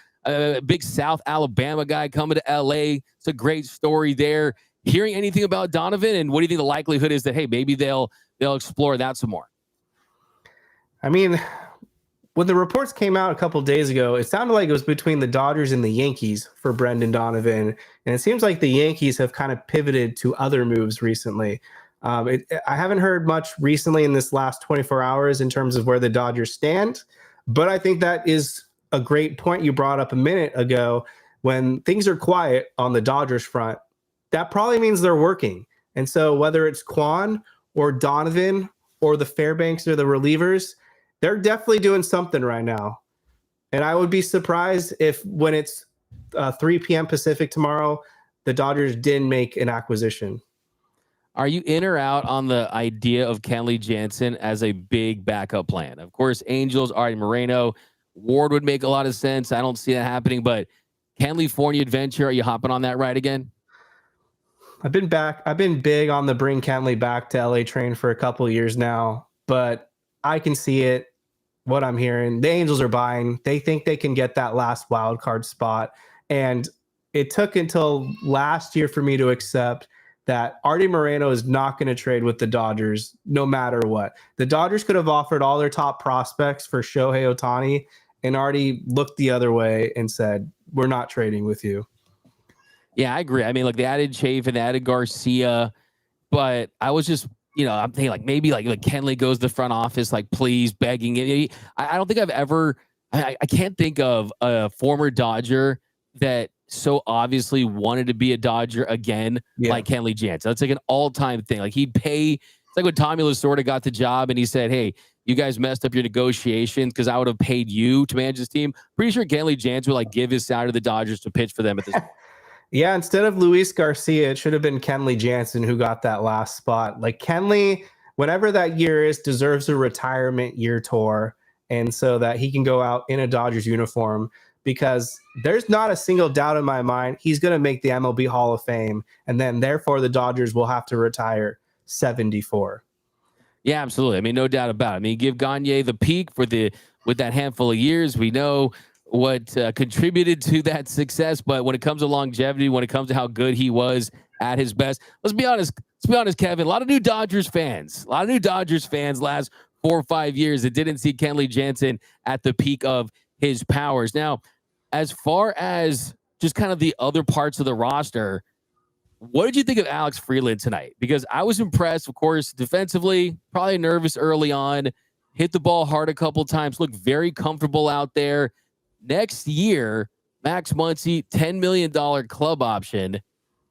Big South Alabama guy coming to LA. It's a great story there. Hearing anything about Donovan, and what do you think the likelihood is that, hey, maybe they'll explore that some more? I mean, when the reports came out a couple of days ago, it sounded like it was between the Dodgers and the Yankees for Brendan Donovan. And it seems like the Yankees have kind of pivoted to other moves recently. I haven't heard much recently in this last 24 hours in terms of where the Dodgers stand, but I think that is a great point you brought up a minute ago. When things are quiet on the Dodgers front, that probably means they're working. And so whether it's Kwan or Donovan or the Fairbanks or the relievers, they're definitely doing something right now. And I would be surprised if when it's 3 p.m. Pacific tomorrow, the Dodgers didn't make an acquisition. Are you in or out on the idea of Kenley Jansen as a big backup plan? Of course, Angels, Artie Moreno. Ward would make a lot of sense. I don't see that happening, but California Adventure, are you hopping on that ride again? I've been big on the bring Kenley back to LA train for a couple of years now, but I can see it. What I'm hearing, the Angels are buying. They think they can get that last wild card spot. And it took until last year for me to accept that Artie Moreno is not going to trade with the Dodgers no matter what. The Dodgers could have offered all their top prospects for Shohei Ohtani, and Artie looked the other way and said, we're not trading with you. Yeah, I agree. I mean, like they added Chafin, they added Garcia, but I was just, I'm thinking like maybe like Kenley goes to the front office, like please begging it. I don't think I've ever, I can't think of a former Dodger that so obviously wanted to be a Dodger again, like Kenley Jansen. That's like an all-time thing. Like he'd pay. It's like when Tommy Lasorda got the job and he said, hey, you guys messed up your negotiations because I would have paid you to manage this team. Pretty sure Kenley Jansen would like give his side to the Dodgers to pitch for them at this point. Yeah, instead of Luis Garcia, it should have been Kenley Jansen who got that last spot. Like Kenley, whatever that year is, deserves a retirement year tour, and so that he can go out in a Dodgers uniform, because there's not a single doubt in my mind he's going to make the MLB Hall of Fame, and then therefore the Dodgers will have to retire 74. Yeah, absolutely. I mean, no doubt about it. I mean, give Gagne the peak with that handful of years. We know what contributed to that success, but when it comes to longevity, when it comes to how good he was at his best, let's be honest, Kevin, a lot of new Dodgers fans last 4 or 5 years that didn't see Kenley Jansen at the peak of his powers. Now, as far as just kind of the other parts of the roster, what did you think of Alex Freeland tonight? Because I was impressed, of course, defensively, probably nervous early on, hit the ball hard a couple times, looked very comfortable out there. Next year, Max Muncy, $10 million club option.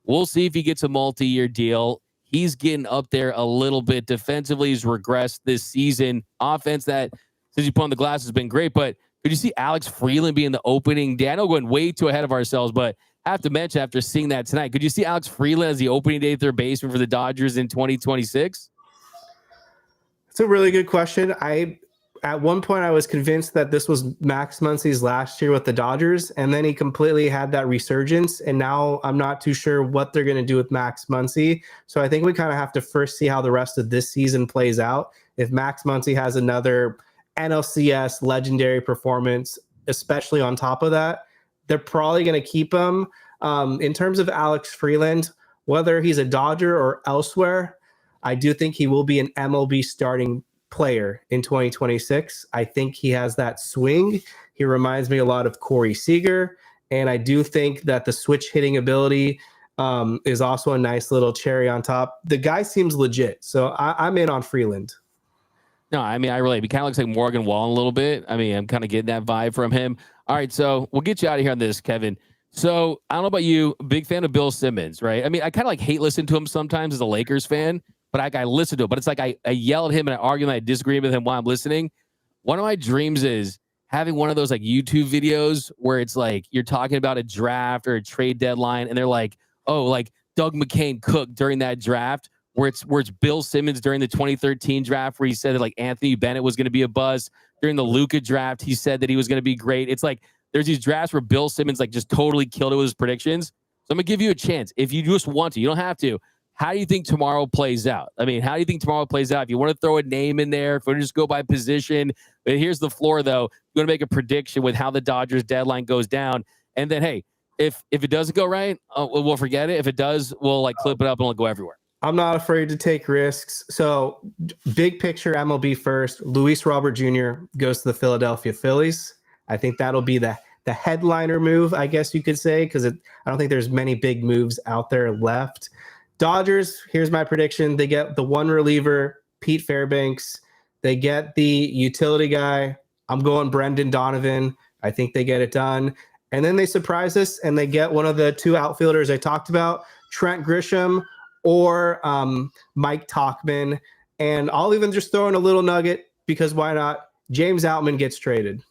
We'll see if he gets a multi-year deal. He's getting up there a little bit. Defensively, he's regressed this season. Offense that, since you put on the glass, has been great. But could you see Alex Freeland being the opening day? I know we're going way too ahead of ourselves, but I have to mention after seeing that tonight, could you see Alex Freeland as the opening day third baseman for the Dodgers in 2026? It's a really good question. At one point, I was convinced that this was Max Muncy's last year with the Dodgers, and then he completely had that resurgence, and now I'm not too sure what they're going to do with Max Muncy. So I think we kind of have to first see how the rest of this season plays out. If Max Muncy has another NLCS legendary performance, especially on top of that, they're probably going to keep him. In terms of Alex Freeland, whether he's a Dodger or elsewhere, I do think he will be an MLB starting player in 2026. I think he has that swing. He reminds me a lot of Corey Seager, and I do think that the switch hitting ability is also a nice little cherry on top. The guy seems legit, so I'm in on Freeland. No, I mean, I relate. He kind of looks like Morgan Wallen a little bit. I mean, I'm kind of getting that vibe from him. All right, so we'll get you out of here on this, Kevin. So I don't know about you, big fan of Bill Simmons, right? I mean, I kind of like hate listening to him sometimes as a Lakers fan, but I listen to it. But it's like I yell at him and I argue and I disagree with him while I'm listening. One of my dreams is having one of those like YouTube videos where it's like you're talking about a draft or a trade deadline, and they're like, oh, like Doug McKain cooked during that draft, where it's Bill Simmons during the 2013 draft, where he said that like Anthony Bennett was going to be a buzz. During the Luka draft, he said that he was going to be great. It's like there's these drafts where Bill Simmons like just totally killed it with his predictions. So I'm going to give you a chance. If you just want to, you don't have to. How do you think tomorrow plays out? I mean, how do you think tomorrow plays out? If you want to throw a name in there, if you want to just go by position. But here's the floor, though. You want to make a prediction with how the Dodgers deadline goes down. And then, hey, if it doesn't go right, we'll forget it. If it does, we'll like clip it up and it'll go everywhere. I'm not afraid to take risks. So big picture MLB first. Luis Robert Jr. goes to the Philadelphia Phillies. I think that'll be the headliner move, I guess you could say, because I don't think there's many big moves out there left. Dodgers, here's my prediction. They get the one reliever, Pete Fairbanks. They get the utility guy. I'm going Brendan Donovan. I think they get it done. And then they surprise us and they get one of the two outfielders I talked about, Trent Grisham or Mike Tauchman. And I'll even just throw in a little nugget because why not? James Outman gets traded.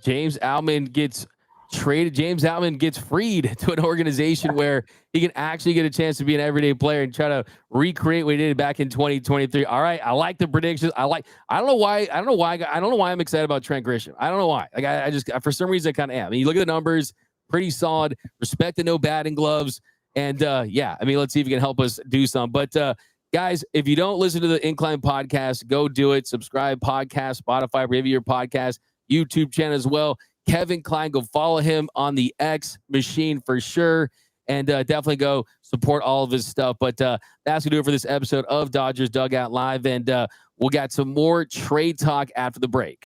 James Outman gets James Outman gets freed to an organization where he can actually get a chance to be an everyday player and try to recreate what he did back in 2023. All right, I like the predictions. I don't know why I'm excited about Trent Grisham. I don't know why. Like I just for some reason I kind of am. I mean, you look at the numbers, pretty solid. Respect the no batting gloves, and yeah, I mean, let's see if you can help us do some. But guys, if you don't listen to the Incline podcast, go do it. Subscribe, podcast, Spotify, wherever your podcast, YouTube channel as well. Kevin Klein, go follow him on the X machine for sure. And definitely go support all of his stuff. But that's going to do it for this episode of Dodgers Dugout Live. And we'll get some more trade talk after the break.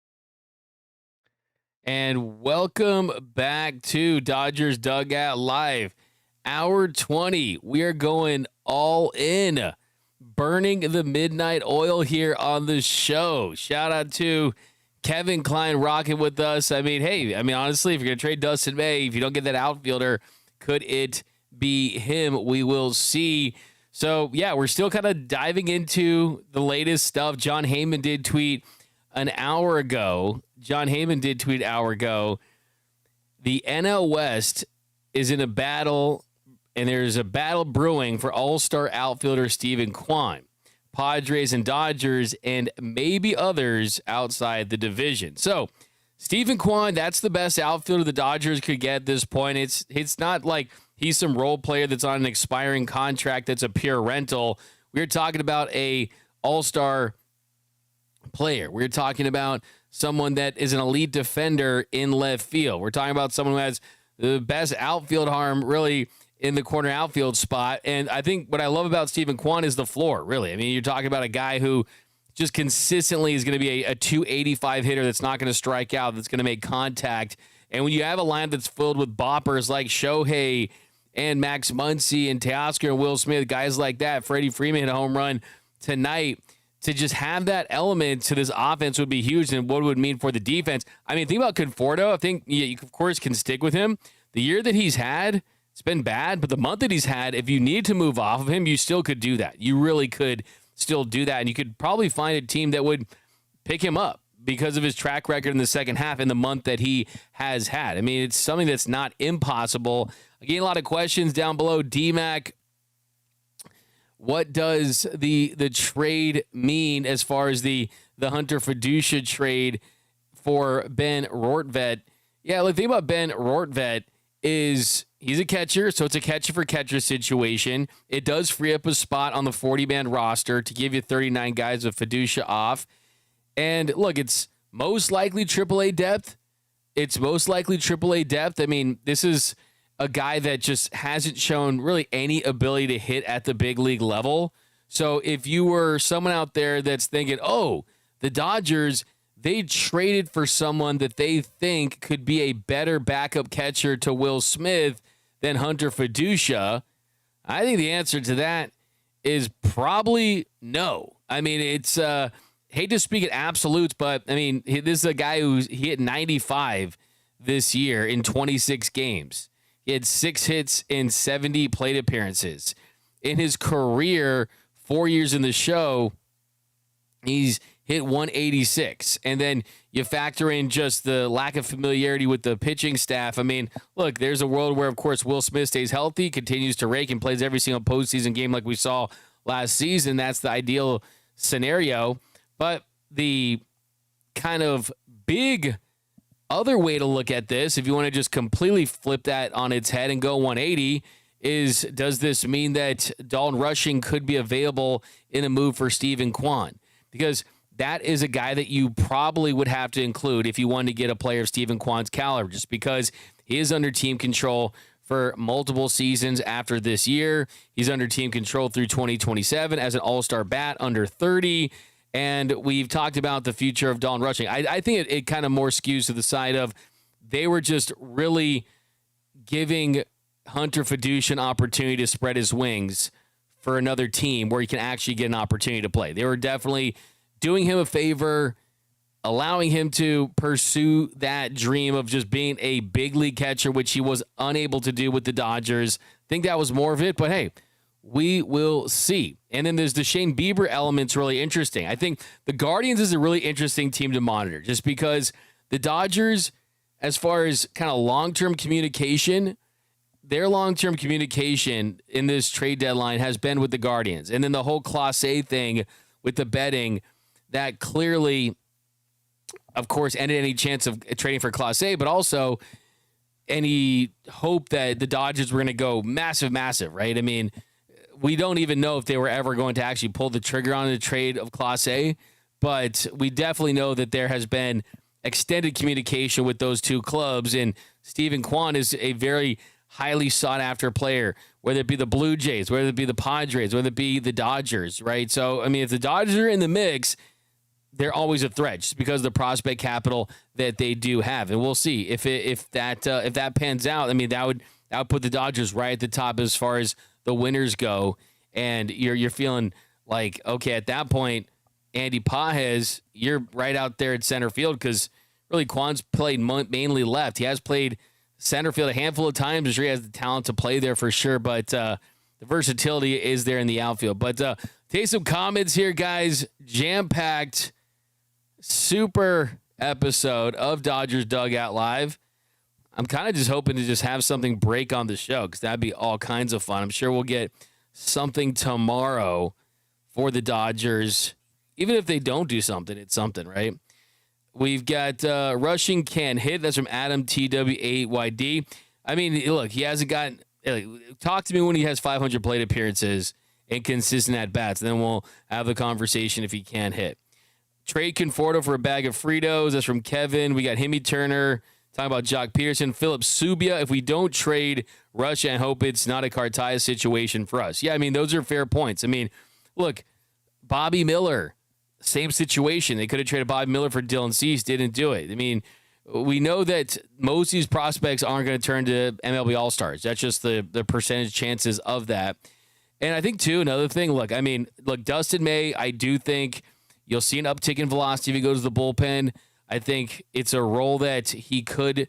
And welcome back to Dodgers Dugout Live. Hour 20. We are going all in. Burning the midnight oil here on the show. Shout out to Kevin Klein rocking with us. I mean, hey, honestly, if you're going to trade Dustin May, if you don't get that outfielder, could it be him? We will see. So, yeah, we're still kind of diving into the latest stuff. John Heyman did tweet an hour ago. The NL West is in a battle, and there's a battle brewing for all-star outfielder Steven Kwan. Padres and Dodgers, and maybe others outside the division. So, Steven Kwan, that's the best outfielder the Dodgers could get at this point. It's not like he's some role player that's on an expiring contract that's a pure rental. We're talking about a all-star player. We're talking about someone that is an elite defender in left field. We're talking about someone who has the best outfield arm, really, in the corner outfield spot. And I think what I love about Steven Kwan is the floor, really. I mean, you're talking about a guy who just consistently is going to be a 285 hitter that's not going to strike out, that's going to make contact. And when you have a line that's filled with boppers like Shohei and Max Muncy and Teoscar and Will Smith, guys like that, Freddie Freeman hit a home run tonight, to just have that element to this offense would be huge, and what it would mean for the defense. I mean, think about Conforto. I think you, of course, can stick with him. The year that he's had, it's been bad, but the month that he's had, if you need to move off of him, you still could do that. You really could still do that, and you could probably find a team that would pick him up because of his track record in the second half in the month that he has had. I mean, it's something that's not impossible. Again, a lot of questions down below. DMAC, what does the trade mean as far as the Hunter Feduccia trade for Ben Rortvedt? Yeah, the thing about Ben Rortvedt is he's a catcher, so it's a catcher-for-catcher situation. It does free up a spot on the 40-man roster to give you 39 guys with Feduccia off. And, look, it's most likely AAA depth. I mean, this is a guy that just hasn't shown really any ability to hit at the big league level. So if you were someone out there that's thinking, oh, the Dodgers, they traded for someone that they think could be a better backup catcher to Will Smith than Hunter Feduccia, I think the answer to that is probably no. I mean, it's hate to speak in absolutes, but I mean, this is a guy he hit 95 this year in 26 games. He had 6 hits in 70 plate appearances. In his career, 4 years in the show, he's hit 186. And then you factor in just the lack of familiarity with the pitching staff. I mean, look, there's a world where, of course, Will Smith stays healthy, continues to rake, and plays every single postseason game like we saw last season. That's the ideal scenario. But the kind of big other way to look at this, if you want to just completely flip that on its head and go 180, is does this mean that Dalton Rushing could be available in a move for Steven Kwan? Because that is a guy that you probably would have to include if you wanted to get a player of Steven Kwan's caliber, just because he is under team control for multiple seasons after this year. He's under team control through 2027 as an all-star bat under 30. And we've talked about the future of Dalton Rushing. I think it kind of more skews to the side of they were just really giving Hunter Feduccia an opportunity to spread his wings for another team where he can actually get an opportunity to play. They were definitely doing him a favor, allowing him to pursue that dream of just being a big league catcher, which he was unable to do with the Dodgers. I think that was more of it, but hey, we will see. And then there's the Shane Bieber element's really interesting. I think the Guardians is a really interesting team to monitor just because the Dodgers, as far as kind of long-term communication, their long-term communication in this trade deadline has been with the Guardians. And then the whole Class A thing with the betting, that clearly, of course, ended any chance of trading for Class A, but also any hope that the Dodgers were going to go massive, right? I mean, we don't even know if they were ever going to actually pull the trigger on the trade of Class A, but we definitely know that there has been extended communication with those two clubs, and Steven Kwan is a very highly sought-after player, whether it be the Blue Jays, whether it be the Padres, whether it be the Dodgers, right? So, I mean, if the Dodgers are in the mix, they're always a threat just because of the prospect capital that they do have. And we'll see if that pans out. I mean, that would put the Dodgers right at the top as far as the winners go. And you're feeling like, okay, at that point, Andy Pages, you're right out there at center field, because really Kwan's played mainly left. He has played center field a handful of times. I'm sure he has the talent to play there for sure, but the versatility is there in the outfield. But take some comments here, guys. Jam-packed, super episode of Dodgers Dugout Live. I'm kind of just hoping to just have something break on the show, because that'd be all kinds of fun. I'm sure we'll get something tomorrow for the Dodgers. Even if they don't do something, it's something, right? We've got rushing can hit. That's from Adam TW8YD. I mean, look, he hasn't gotten. Talk to me when he has 500 plate appearances and consistent at bats. Then we'll have the conversation if he can hit. Trade Conforto for a bag of Fritos. That's from Kevin. We got Himmy Turner talking about Jock Peterson. Philip Subia. If we don't trade Russia, I hope it's not a Cartaya situation for us. Yeah, I mean, those are fair points. I mean, look, Bobby Miller. Same situation. They could have traded Bobby Miller for Dylan Cease, didn't do it. I mean, we know that most of these prospects aren't going to turn to MLB All-Stars. That's just the percentage chances of that. And I think, too, another thing, look, Dustin May, I do think you'll see an uptick in velocity if he goes to the bullpen. I think it's a role that he could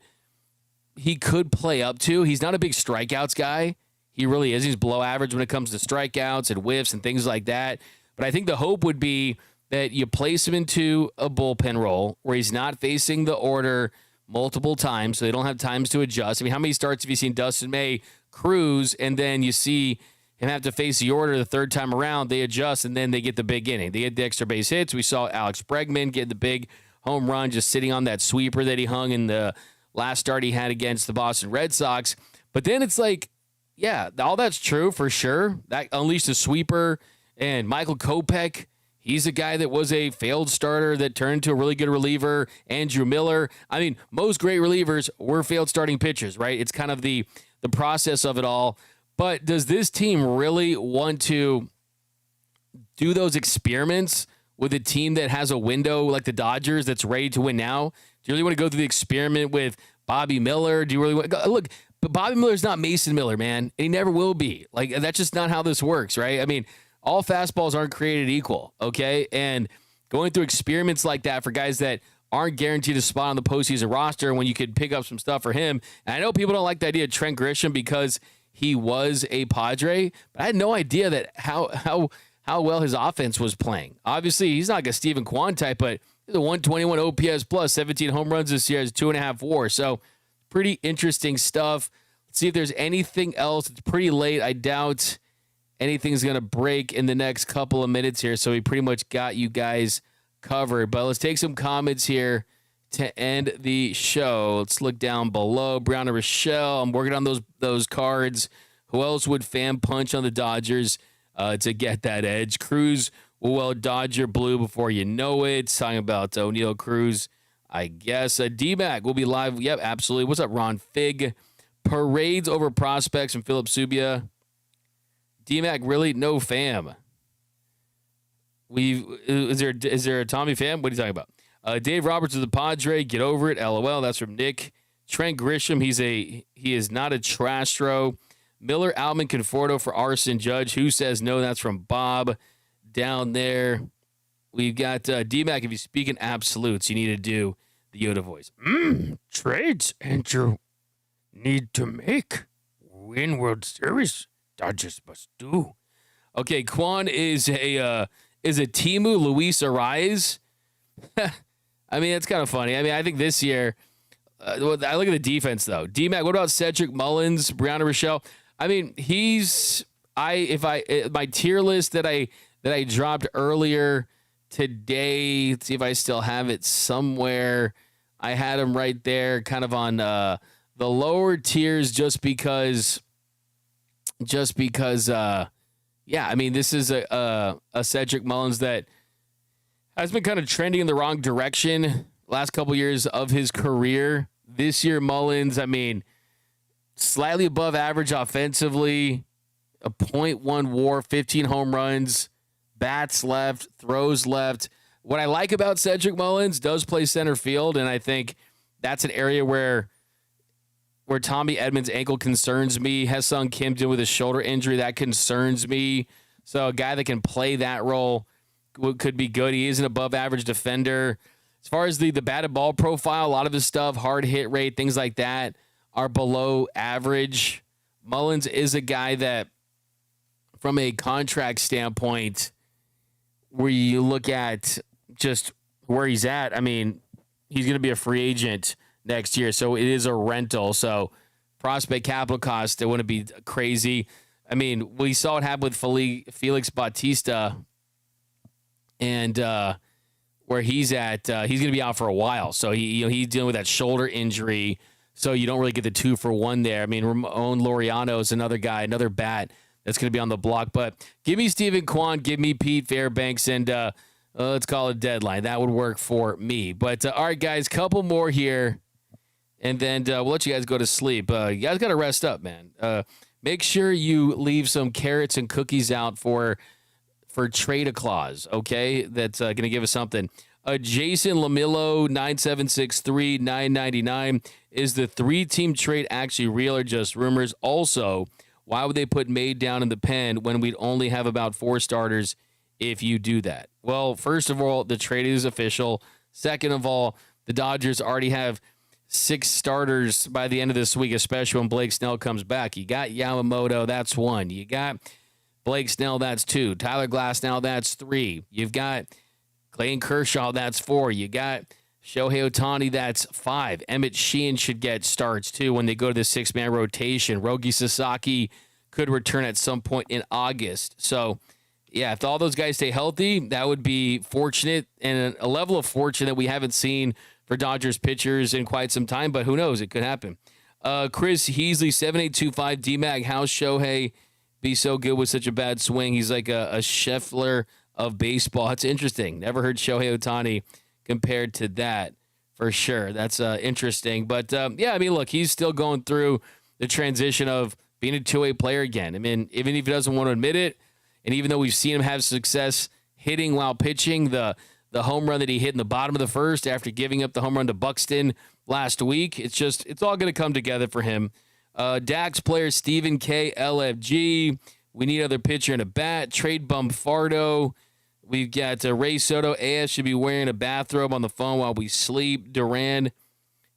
play up to. He's not a big strikeouts guy. He really is. He's below average when it comes to strikeouts and whiffs and things like that. But I think the hope would be that you place him into a bullpen role where he's not facing the order multiple times, so they don't have times to adjust. I mean, how many starts have you seen Dustin May cruise, and then you see him have to face the order the third time around? They adjust, and then they get the big inning. They get the extra base hits. We saw Alex Bregman get the big home run just sitting on that sweeper that he hung in the last start he had against the Boston Red Sox. But then it's like, yeah, all that's true for sure. That unleashed a sweeper, and Michael Kopech, he's a guy that was a failed starter that turned into a really good reliever. Andrew Miller. I mean, most great relievers were failed starting pitchers, right? It's kind of the process of it all. But does this team really want to do those experiments with a team that has a window like the Dodgers that's ready to win now? Do you really want to go through the experiment with Bobby Miller? Do you really want to look? But Bobby Miller's not Mason Miller, man. And he never will be. Like, that's just not how this works, right? I mean, all fastballs aren't created equal, okay? And going through experiments like that for guys that aren't guaranteed a spot on the postseason roster when you could pick up some stuff for him. And I know people don't like the idea of Trent Grisham because he was a Padre, but I had no idea that how well his offense was playing. Obviously, he's not like a Steven Kwan type, but he's a 121 OPS plus, 17 home runs this year, has 2.5 WAR. So pretty interesting stuff. Let's see if there's anything else. It's pretty late. I doubt anything's going to break in the next couple of minutes here, so we pretty much got you guys covered. But let's take some comments here to end the show. Let's look down below. Brown and Rochelle, I'm working on those cards. Who else would fan punch on the Dodgers to get that edge? Cruz will Dodger blue before you know it. Talking about O'Neal Cruz, I guess. D-Mac will be live. Yep, absolutely. What's up, Ron Fig? Parades over prospects from Philip Subia. D-Mac, really? No fam. Is there a Tommy fam? What are you talking about? Dave Roberts of the Padre, get over it. LOL. That's from Nick. Trent Grisham, he is not a trash throw. Miller, Outman, Conforto for Arson Judge. Who says no? That's from Bob down there. We've got D-Mac. If you speak in absolutes, you need to do the Yoda voice. Trades Andrew need to make. Win World Series. Dodgers must do. Okay, Kwan is a Timu Luis Arraez. I mean, it's kind of funny. I mean, I think this year, I look at the defense though. D-Mac, what about Cedric Mullins, Brianna Rochelle? I mean, my tier list that I dropped earlier today. Let's see if I still have it somewhere. I had him right there, kind of on the lower tiers, just because. Yeah, I mean, this is a Cedric Mullins that has been kind of trending in the wrong direction last couple years of his career. This year, Mullins, I mean, slightly above average offensively, a .1 WAR, 15 home runs, bats left, throws left. What I like about Cedric Mullins, does play center field, and I think that's an area where Tommy Edmonds' ankle concerns me. Ha-Seong Kim dealing with a shoulder injury, that concerns me. So a guy that can play that role could be good. He is an above-average defender. As far as the batted ball profile, a lot of his stuff, hard hit rate, things like that, are below average. Mullins is a guy that, from a contract standpoint, where you look at just where he's at, I mean, he's going to be a free agent next year, so it is a rental. So prospect capital cost, it wouldn't be crazy. I mean, we saw it happen with Felix Bautista, and where he's at, he's going to be out for a while. So he's dealing with that shoulder injury, so you don't really get the 2-for-1 there. I mean, Ramon Laureano is another guy, another bat that's going to be on the block. But give me Stephen Kwan, give me Pete Fairbanks, and let's call it a deadline. That would work for me. But all right, guys, couple more here, and then we'll let you guys go to sleep. You guys got to rest up, man. Make sure you leave some carrots and cookies out for trade clause, okay? That's going to give us something. Jason Lamillo, 9763-999. Is the 3-team trade actually real or just rumors? Also, why would they put Made down in the pen when we'd only have about 4 starters if you do that? Well, first of all, the trade is official. Second of all, the Dodgers already have 6 starters by the end of this week, especially when Blake Snell comes back. You got Yamamoto, that's 1. You got Blake Snell, that's 2. Tyler Glasnow, that's 3. You've got Clayton Kershaw, that's 4. You got Shohei Ohtani, that's 5. Emmet Sheehan should get starts, too, when they go to the 6-man rotation. Rogi Sasaki could return at some point in August. So, yeah, if all those guys stay healthy, that would be fortunate, and a level of fortune that we haven't seen for Dodgers pitchers in quite some time, but who knows? It could happen. Chris Heasley, 7825, D-Mag, how's Shohei be so good with such a bad swing? He's like a Scheffler of baseball. It's interesting. Never heard Shohei Ohtani compared to that, for sure. That's interesting. But, yeah, I mean, look, he's still going through the transition of being a two-way player again. I mean, even if he doesn't want to admit it, and even though we've seen him have success hitting while pitching, the home run that he hit in the bottom of the first after giving up the home run to Buxton last week, it's all going to come together for him. Dax player Stephen K. LFG. We need another pitcher and a bat. Trade Bumfardo. We've got Ray Soto. AS should be wearing a bathrobe on the phone while we sleep. Duran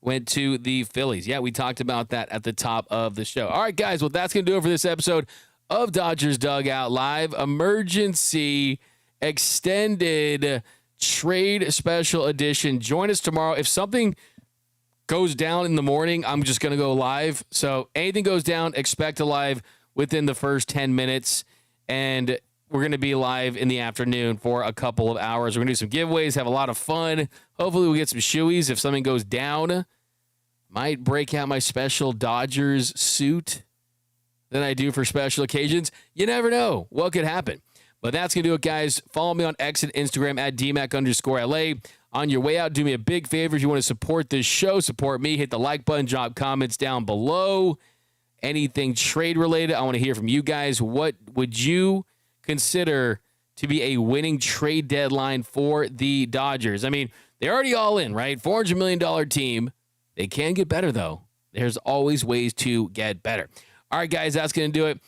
went to the Phillies. Yeah, we talked about that at the top of the show. All right, guys. Well, that's going to do it for this episode of Dodgers Dugout Live. Emergency extended trade special edition. Join us tomorrow. If something goes down in the morning, I'm just going to go live. So anything goes down, expect a live within the first 10 minutes. And we're going to be live in the afternoon for a couple of hours. We're going to do some giveaways, have a lot of fun. Hopefully we'll get some shoeies. If something goes down, might break out my special Dodgers suit that I do for special occasions. You never know what could happen. But that's going to do it, guys. Follow me on X and Instagram at DMAC_LA. On your way out, do me a big favor. If you want to support this show, support me, hit the like button, drop comments down below. Anything trade related, I want to hear from you guys. What would you consider to be a winning trade deadline for the Dodgers? I mean, they're already all in, right? $400 million team. They can get better, though. There's always ways to get better. All right, guys, that's going to do it.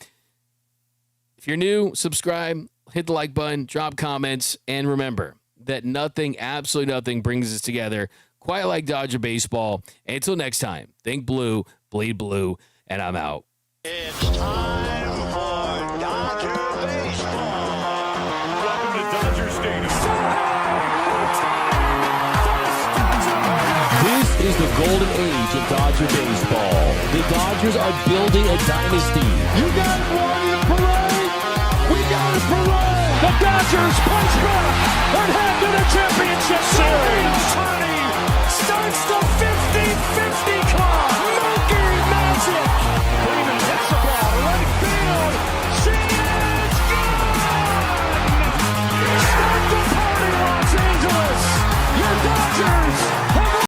If you're new, subscribe, hit the like button, drop comments, and remember that nothing, absolutely nothing, brings us together quite like Dodger baseball. And until next time, think blue, bleed blue, and I'm out. It's time for Dodger baseball. Welcome to Dodger Stadium. This is the golden age of Dodger baseball. The Dodgers are building a dynasty. You got one parade. We got a parade. The Dodgers punch back and head to the championship